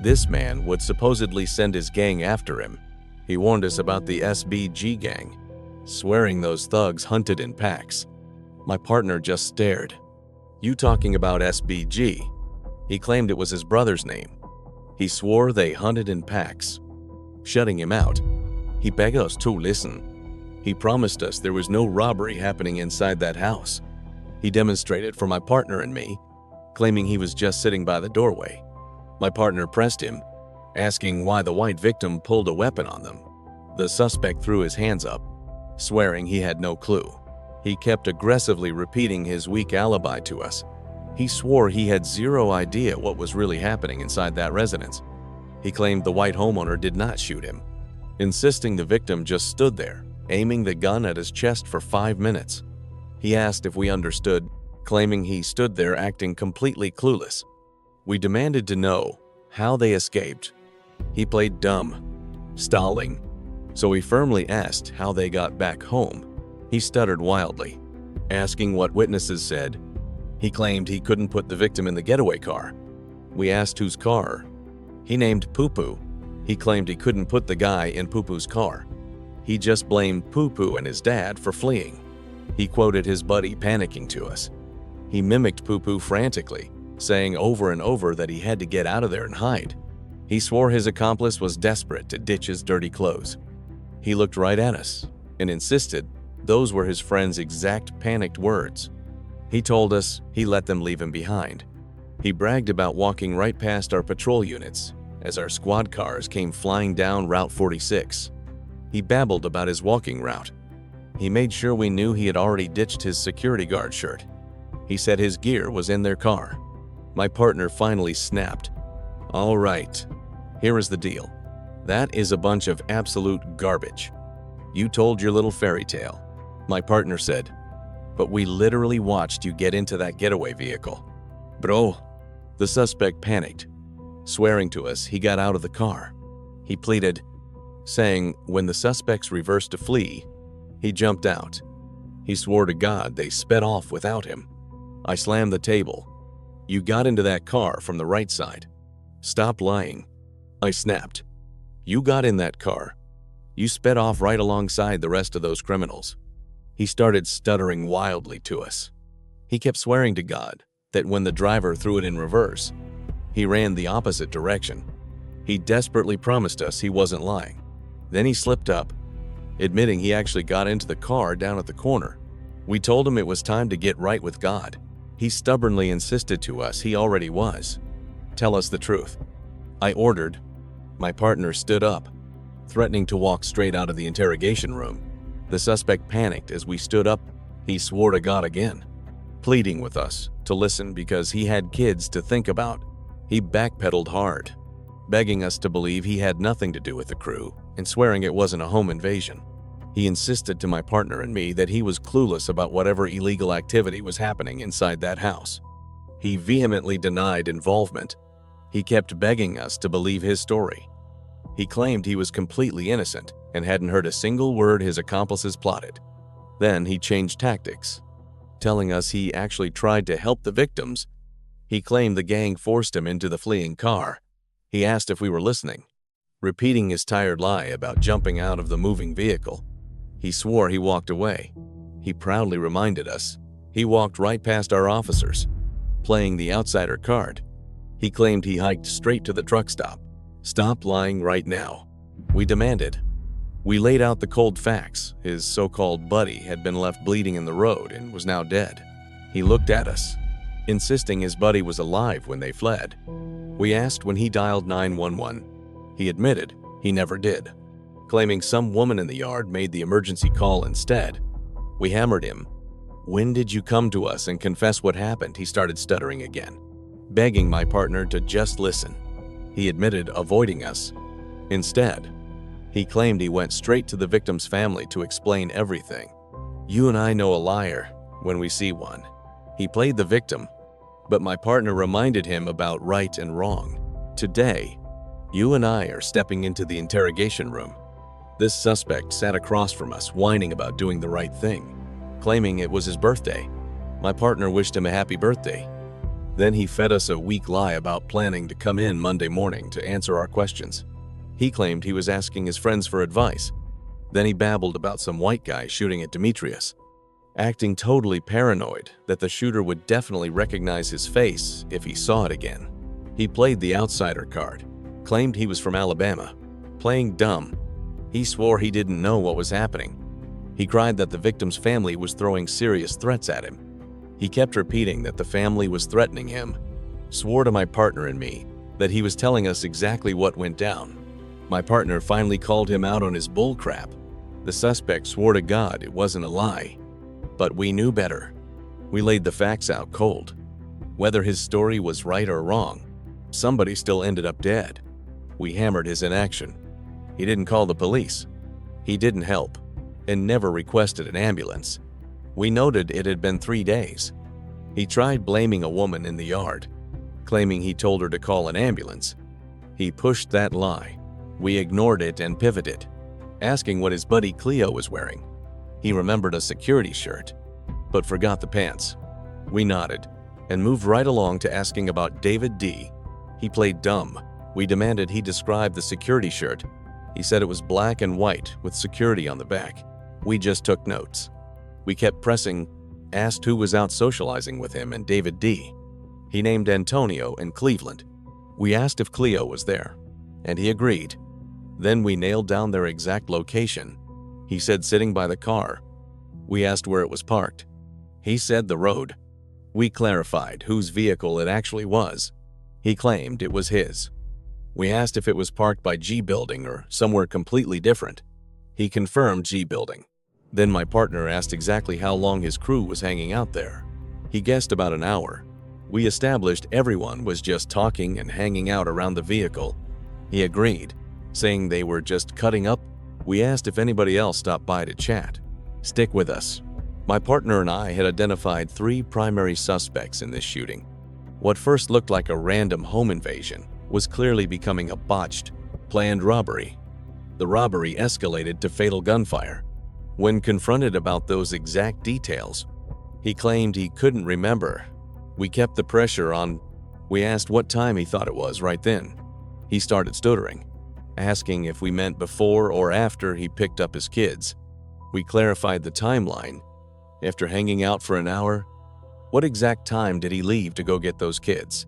this man would supposedly send his gang after him. He warned us about the SBG gang, swearing those thugs hunted in packs. My partner just stared. "You talking about SBG?" He claimed it was his brother's name. He swore they hunted in packs. Shutting him out, he begged us to listen. He promised us there was no robbery happening inside that house. He demonstrated for my partner and me, claiming he was just sitting by the doorway. My partner pressed him, asking why the white victim pulled a weapon on them. The suspect threw his hands up, swearing he had no clue. He kept aggressively repeating his weak alibi to us. He swore he had zero idea what was really happening inside that residence. He claimed the white homeowner did not shoot him, insisting the victim just stood there, aiming the gun at his chest for 5 minutes. He asked if we understood, claiming he stood there acting completely clueless. We demanded to know how they escaped. He played dumb, stalling, so we firmly asked how they got back home. He stuttered wildly, asking what witnesses said. He claimed he couldn't put the victim in the getaway car. We asked whose car. He named Poo Poo. He claimed he couldn't put the guy in Poo Poo's car. He just blamed Poo Poo and his dad for fleeing. He quoted his buddy panicking to us. He mimicked Poo Poo frantically, saying over and over that he had to get out of there and hide. He swore his accomplice was desperate to ditch his dirty clothes. He looked right at us and insisted those were his friend's exact panicked words. He told us he let them leave him behind. He bragged about walking right past our patrol units as our squad cars came flying down Route 46. He babbled about his walking route. He made sure we knew he had already ditched his security guard shirt. He said his gear was in their car. My partner finally snapped. "All right, here is the deal. That is a bunch of absolute garbage. You told your little fairy tale." My partner said, "But we literally watched you get into that getaway vehicle." "Bro," the suspect panicked, swearing to us he got out of the car. He pleaded, saying when the suspects reversed to flee, he jumped out. He swore to God they sped off without him. I slammed the table. "You got into that car from the right side. Stop lying." I snapped. "You got in that car. You sped off right alongside the rest of those criminals." He started stuttering wildly to us. He kept swearing to God that when the driver threw it in reverse, he ran the opposite direction. He desperately promised us he wasn't lying. Then he slipped up, admitting he actually got into the car down at the corner. We told him it was time to get right with God. He stubbornly insisted to us he already was. "Tell us the truth." I ordered. My partner stood up, threatening to walk straight out of the interrogation room. The suspect panicked as we stood up. He swore to God again, pleading with us to listen because he had kids to think about. He backpedaled hard, begging us to believe he had nothing to do with the crew and swearing it wasn't a home invasion. He insisted to my partner and me that he was clueless about whatever illegal activity was happening inside that house. He vehemently denied involvement. He kept begging us to believe his story. He claimed he was completely innocent and hadn't heard a single word his accomplices plotted. Then he changed tactics, telling us he actually tried to help the victims. He claimed the gang forced him into the fleeing car. He asked if we were listening, repeating his tired lie about jumping out of the moving vehicle. He swore he walked away. He proudly reminded us he walked right past our officers, playing the outsider card. He claimed he hiked straight to the truck stop. Stop lying right now, we demanded. We laid out the cold facts. His so-called buddy had been left bleeding in the road and was now dead. He looked at us, insisting his buddy was alive when they fled. We asked when he dialed 911. He admitted he never did, claiming some woman in the yard made the emergency call instead. We hammered him. When did you come to us and confess what happened? He started stuttering again, begging my partner to just listen. He admitted avoiding us. Instead, he claimed he went straight to the victim's family to explain everything. You and I know a liar when we see one. He played the victim, but my partner reminded him about right and wrong. Today, you and I are stepping into the interrogation room. This suspect sat across from us, whining about doing the right thing, claiming it was his birthday. My partner wished him a happy birthday. Then he fed us a weak lie about planning to come in Monday morning to answer our questions. He claimed he was asking his friends for advice. Then he babbled about some white guy shooting at Demetrius, acting totally paranoid that the shooter would definitely recognize his face if he saw it again. He played the outsider card, claimed he was from Alabama, playing dumb. He swore he didn't know what was happening. He cried that the victim's family was throwing serious threats at him. He kept repeating that the family was threatening him, swore to my partner and me that he was telling us exactly what went down. My partner finally called him out on his bullcrap. The suspect swore to God it wasn't a lie, but we knew better. We laid the facts out cold. Whether his story was right or wrong, somebody still ended up dead. We hammered his inaction. He didn't call the police. He didn't help, and never requested an ambulance. We noted it had been 3 days. He tried blaming a woman in the yard, claiming he told her to call an ambulance. He pushed that lie. We ignored it and pivoted, asking what his buddy Cleo was wearing. He remembered a security shirt, but forgot the pants. We nodded and moved right along to asking about David D. He played dumb. We demanded he describe the security shirt. He said it was black and white with security on the back. We just took notes. We kept pressing, asked who was out socializing with him and David D. He named Antonio and Cleveland. We asked if Cleo was there, and he agreed. Then we nailed down their exact location. He said sitting by the car. We asked where it was parked. He said the road. We clarified whose vehicle it actually was. He claimed it was his. We asked if it was parked by G Building or somewhere completely different. He confirmed G Building. Then my partner asked exactly how long his crew was hanging out there. He guessed about an hour. We established everyone was just talking and hanging out around the vehicle. He agreed, saying they were just cutting up. We asked if anybody else stopped by to chat. Stick with us. My partner and I had identified 3 primary suspects in this shooting. What first looked like a random home invasion was clearly becoming a botched, planned robbery. The robbery escalated to fatal gunfire. When confronted about those exact details, he claimed he couldn't remember. We kept the pressure on. We asked what time he thought it was right then. He started stuttering, asking if we meant before or after he picked up his kids. We clarified the timeline. After hanging out for an hour, what exact time did he leave to go get those kids?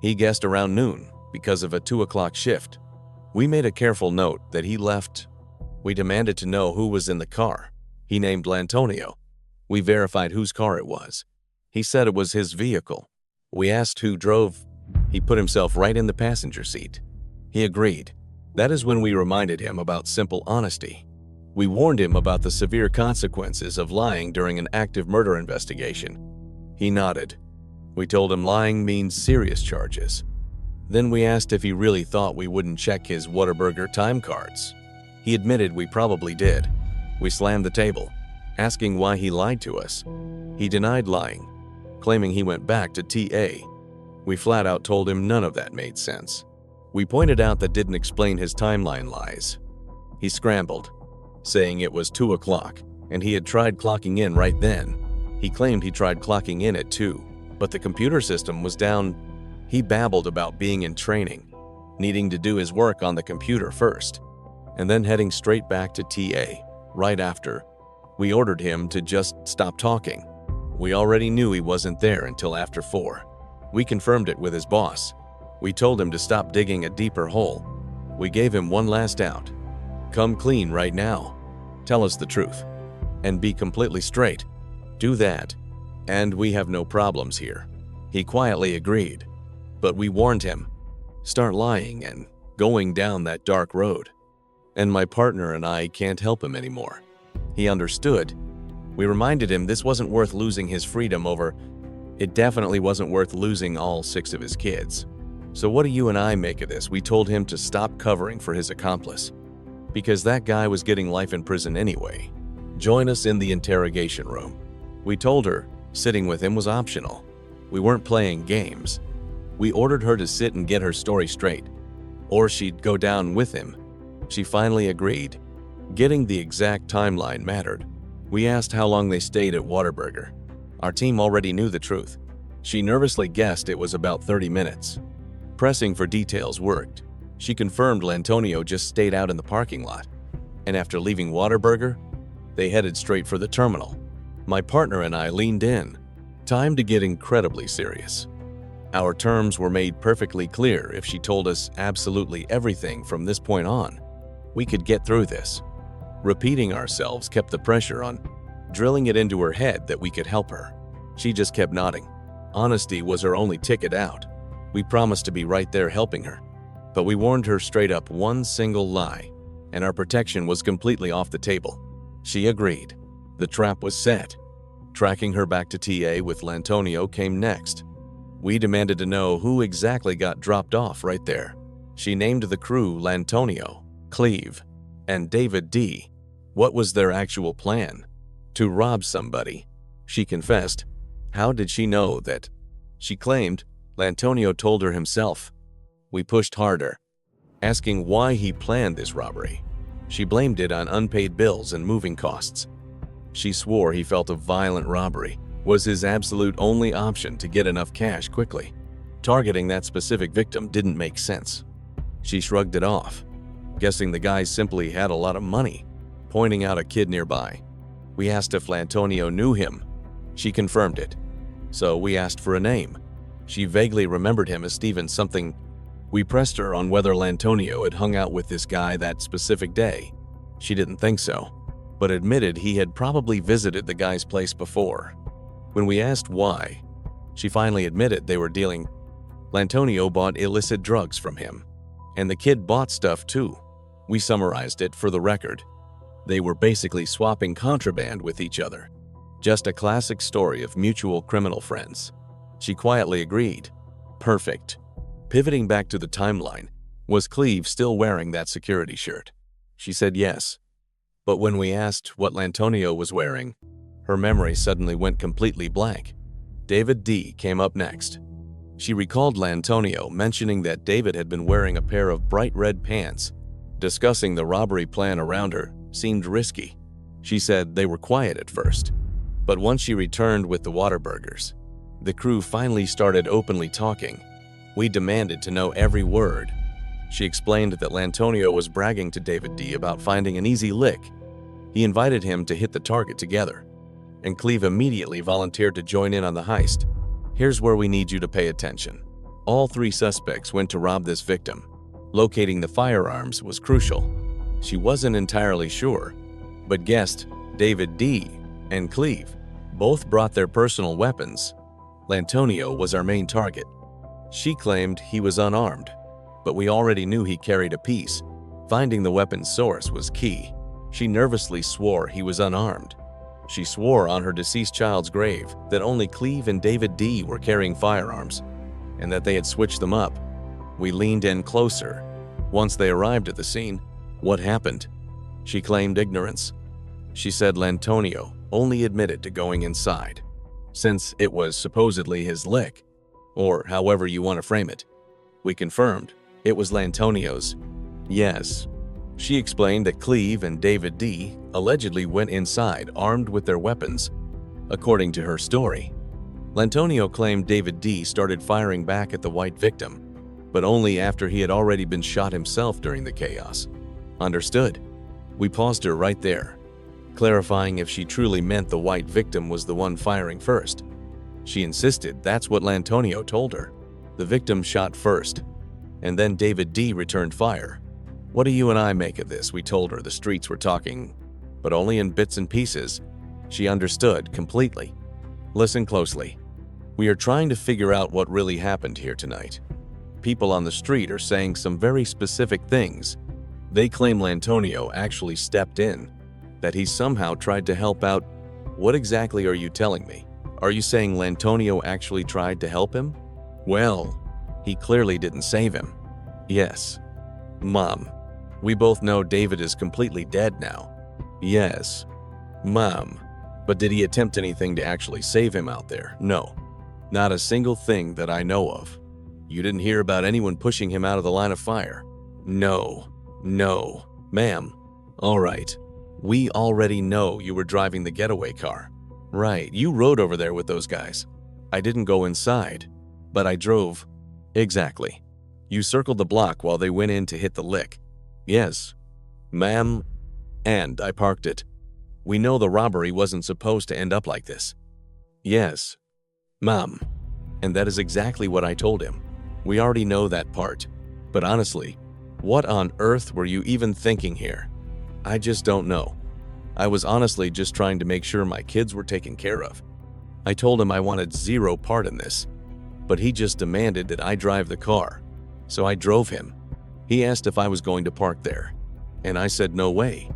He guessed around noon because of a 2 o'clock shift. We made a careful note that he left. We demanded to know who was in the car. He named Lantonio. We verified whose car it was. He said it was his vehicle. We asked who drove. He put himself right in the passenger seat. He agreed. That is when we reminded him about simple honesty. We warned him about the severe consequences of lying during an active murder investigation. He nodded. We told him lying means serious charges. Then we asked if he really thought we wouldn't check his Whataburger time cards. He admitted we probably did. We slammed the table, asking why he lied to us. He denied lying, claiming he went back to TA. We flat out told him none of that made sense. We pointed out that didn't explain his timeline lies. He scrambled, saying it was 2 o'clock and he had tried clocking in right then. He claimed he tried clocking in at 2, but the computer system was down. He babbled about being in training, needing to do his work on the computer first, and then heading straight back to TA right after. We ordered him to just stop talking. We already knew he wasn't there until after 4. We confirmed it with his boss. We told him to stop digging a deeper hole. We gave him one last out. Come clean right now. Tell us the truth. And be completely straight. Do that, and we have no problems here. He quietly agreed, but we warned him. Start lying and going down that dark road. And my partner and I can't help him anymore. He understood. We reminded him this wasn't worth losing his freedom over. It definitely wasn't worth losing all 6 of his kids. So what do you and I make of this? We told him to stop covering for his accomplice, because that guy was getting life in prison anyway. Join us in the interrogation room. We told her sitting with him was optional. We weren't playing games. We ordered her to sit and get her story straight, or she'd go down with him. She finally agreed. Getting the exact timeline mattered. We asked how long they stayed at Whataburger. Our team already knew the truth. She nervously guessed it was about 30 minutes. Pressing for details worked. She confirmed Lantonio just stayed out in the parking lot, and after leaving Whataburger, they headed straight for the terminal. My partner and I leaned in. Time to get incredibly serious. Our terms were made perfectly clear. If she told us absolutely everything from this point on, we could get through this. Repeating ourselves kept the pressure on, drilling it into her head that we could help her. She just kept nodding. Honesty was her only ticket out. We promised to be right there helping her, but we warned her straight up one single lie, and our protection was completely off the table. She agreed. The trap was set. Tracking her back to TA with Lantonio came next. We demanded to know who exactly got dropped off right there. She named the crew Lantonio, Cleve, and David D. What was their actual plan? To rob somebody. She confessed. How did she know that? She claimed Lantonio told her himself. We pushed harder, asking why he planned this robbery. She blamed it on unpaid bills and moving costs. She swore he felt a violent robbery was his absolute only option to get enough cash quickly. Targeting that specific victim didn't make sense. She shrugged it off, guessing the guy simply had a lot of money, pointing out a kid nearby. We asked if Lantonio knew him. She confirmed it. So we asked for a name. She vaguely remembered him as Steven something. We pressed her on whether Lantonio had hung out with this guy that specific day. She didn't think so, but admitted he had probably visited the guy's place before. When we asked why, she finally admitted they were dealing. Lantonio bought illicit drugs from him, and the kid bought stuff too. We summarized it for the record. They were basically swapping contraband with each other. Just a classic story of mutual criminal friends. She quietly agreed. Perfect. Pivoting back to the timeline, was Cleve still wearing that security shirt? She said yes. But when we asked what Lantonio was wearing, her memory suddenly went completely blank. David D. came up next. She recalled Lantonio mentioning that David had been wearing a pair of bright red pants. Discussing the robbery plan around her seemed risky. She said they were quiet at first, but once she returned with the Whataburgers, the crew finally started openly talking. We demanded to know every word. She explained that Lantonio was bragging to David D. about finding an easy lick. He invited him to hit the target together, and Cleve immediately volunteered to join in on the heist. Here's where we need you to pay attention. All 3 suspects went to rob this victim. Locating the firearms was crucial. She wasn't entirely sure, but guessed David D. and Cleve both brought their personal weapons. Lantonio was our main target. She claimed he was unarmed. but we already knew he carried a piece. Finding the weapon's source was key. She nervously swore he was unarmed. She swore on her deceased child's grave that only Cleve and David D. were carrying firearms, and that they had switched them up. We leaned in closer. Once they arrived at the scene, what happened? She claimed ignorance. She said Lantonio only admitted to going inside, since it was supposedly his lick, or however you want to frame it. We confirmed it was Lantonio's. Yes. She explained that Cleve and David D. allegedly went inside armed with their weapons. According to her story, Lantonio claimed David D. started firing back at the white victim, but only after he had already been shot himself during the chaos. Understood. We paused her right there, clarifying if she truly meant the white victim was the one firing first. She insisted that's what Lantonio told her. The victim shot first, and then David D. returned fire. What do you and I make of this? We told her the streets were talking, but only in bits and pieces. She understood completely. Listen closely. We are trying to figure out what really happened here tonight. People on the street are saying some very specific things. They claim Lantonio actually stepped in, that he somehow tried to help out. What exactly are you telling me? Are you saying Lantonio actually tried to help him? Well, he clearly didn't save him. Yes. Mom, we both know David is completely dead now. Yes. Mom, but did he attempt anything to actually save him out there? No. Not a single thing that I know of. You didn't hear about anyone pushing him out of the line of fire? No. No. Ma'am. All right. We already know you were driving the getaway car. Right, you rode over there with those guys. I didn't go inside, but I drove. Exactly. You circled the block while they went in to hit the lick. Yes. Ma'am. And I parked it. We know the robbery wasn't supposed to end up like this. Yes. Mom. And that is exactly what I told him. We already know that part. But honestly, what on earth were you even thinking here? I just don't know. I was honestly just trying to make sure my kids were taken care of. I told him I wanted zero part in this, but he just demanded that I drive the car. So I drove him. He asked if I was going to park there, and I said no way.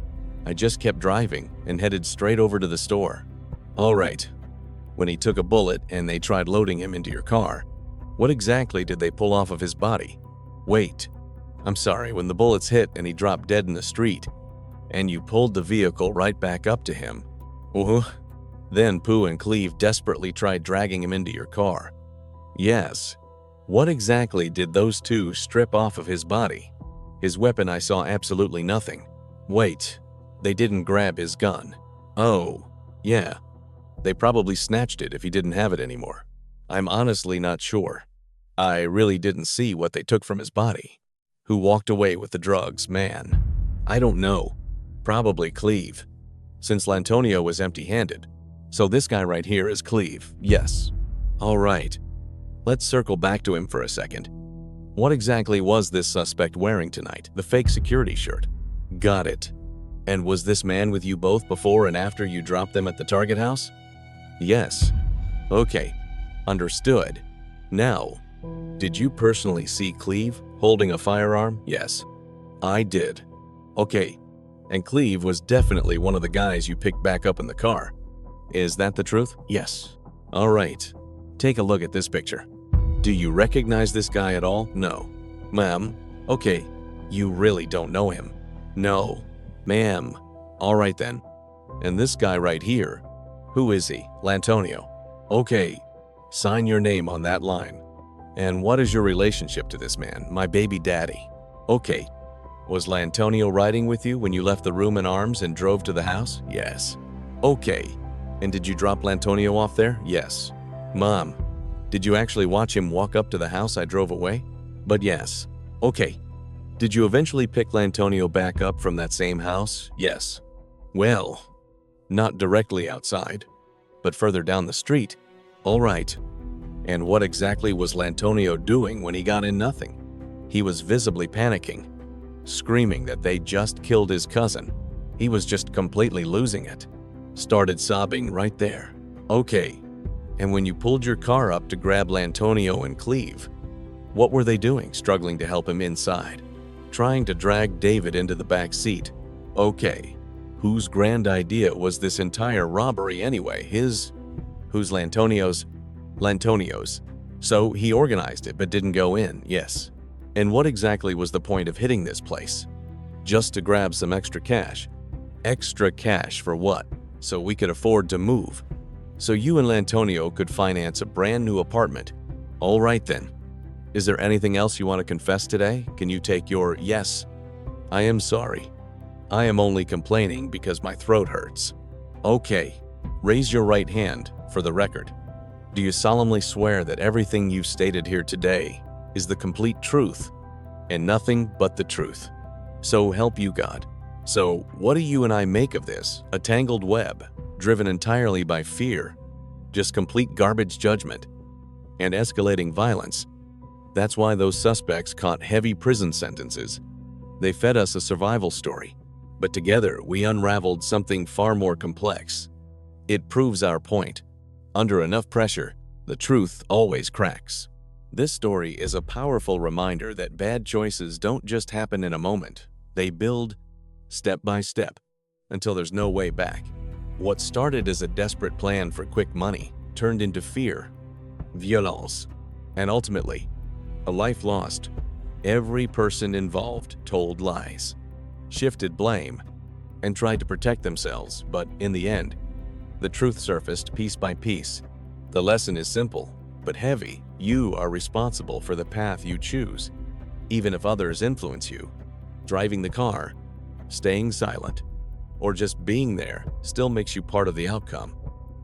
I just kept driving and headed straight over to the store. All right. When he took a bullet and they tried loading him into your car, what exactly did they pull off of his body? Wait. I'm sorry, when the bullets hit and he dropped dead in the street, and you pulled the vehicle right back up to him. Then Pooh and Cleve desperately tried dragging him into your car. Yes. What exactly did those two strip off of his body? His weapon, I saw absolutely nothing. Wait, they didn't grab his gun. Oh, yeah. They probably snatched it if he didn't have it anymore. I'm honestly not sure. I really didn't see what they took from his body. Who walked away with the drugs, man? I don't know. Probably Cleve, since Lantonio was empty-handed. So this guy right here is Cleve, yes. All right, let's circle back to him for a second. What exactly was this suspect wearing tonight? The fake security shirt. Got it. And was this man with you both before and after you dropped them at the Target house? Yes. Okay, understood. Now, did you personally see Cleve holding a firearm? Yes, I did. Okay. And Cleve was definitely one of the guys you picked back up in the car. Is that the truth? Yes. All right. Take a look at this picture. Do you recognize this guy at all? No. Ma'am. Okay. You really don't know him? No. Ma'am. All right then. And this guy right here, who is he? Lantonio. Okay. Sign your name on that line. And what is your relationship to this man? My baby daddy. Okay. Was Lantonio riding with you when you left the room in arms and drove to the house? Yes. Okay. And did you drop Lantonio off there? Yes. Mom, did you actually watch him walk up to the house I drove away? But yes. Okay. Did you eventually pick Lantonio back up from that same house? Yes. Well, not directly outside, but further down the street. All right. And what exactly was Lantonio doing when he got in nothing? He was visibly panicking, screaming that they just killed his cousin. He was just completely losing it. Started sobbing right there. Okay. And when you pulled your car up to grab Lantonio and Cleve, What were they doing, struggling to help him inside? Trying to drag David into the back seat. Okay, whose grand idea was this entire robbery anyway? His? Whose? Lantonio's? Lantonio's. So he organized it but didn't go in, yes. And what exactly was the point of hitting this place? Just to grab some extra cash. Extra cash for what? So we could afford to move. So you and Lantonio could finance a brand new apartment. All right then. Is there anything else you want to confess today? Can you take your yes? I am sorry. I am only complaining because my throat hurts. Okay, raise your right hand for the record. Do you solemnly swear that everything you've stated here today is the complete truth and nothing but the truth? So help you God. So what do you and I make of this? A tangled web, driven entirely by fear, just complete garbage judgment, and escalating violence. That's why those suspects caught heavy prison sentences. They fed us a survival story, but together we unraveled something far more complex. It proves our point. Under enough pressure, the truth always cracks. This story is a powerful reminder that bad choices don't just happen in a moment. They build step by step until there's no way back. What started as a desperate plan for quick money turned into fear, violence, and ultimately, a life lost. Every person involved told lies, shifted blame, and tried to protect themselves, but in the end, the truth surfaced piece by piece. The lesson is simple, but heavy. You are responsible for the path you choose, even if others influence you. Driving the car, staying silent, or just being there still makes you part of the outcome.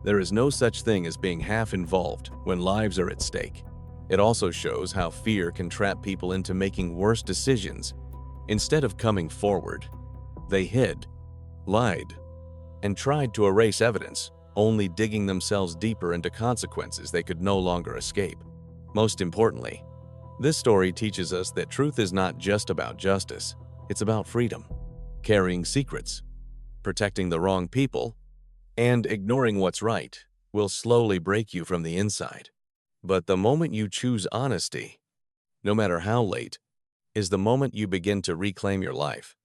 There is no such thing as being half involved when lives are at stake. It also shows how fear can trap people into making worse decisions. Instead of coming forward, they hid, lied, and tried to erase evidence, only digging themselves deeper into consequences they could no longer escape. Most importantly, this story teaches us that truth is not just about justice, it's about freedom, carrying secrets, protecting the wrong people, and ignoring what's right will slowly break you from the inside. But the moment you choose honesty, no matter how late, is the moment you begin to reclaim your life.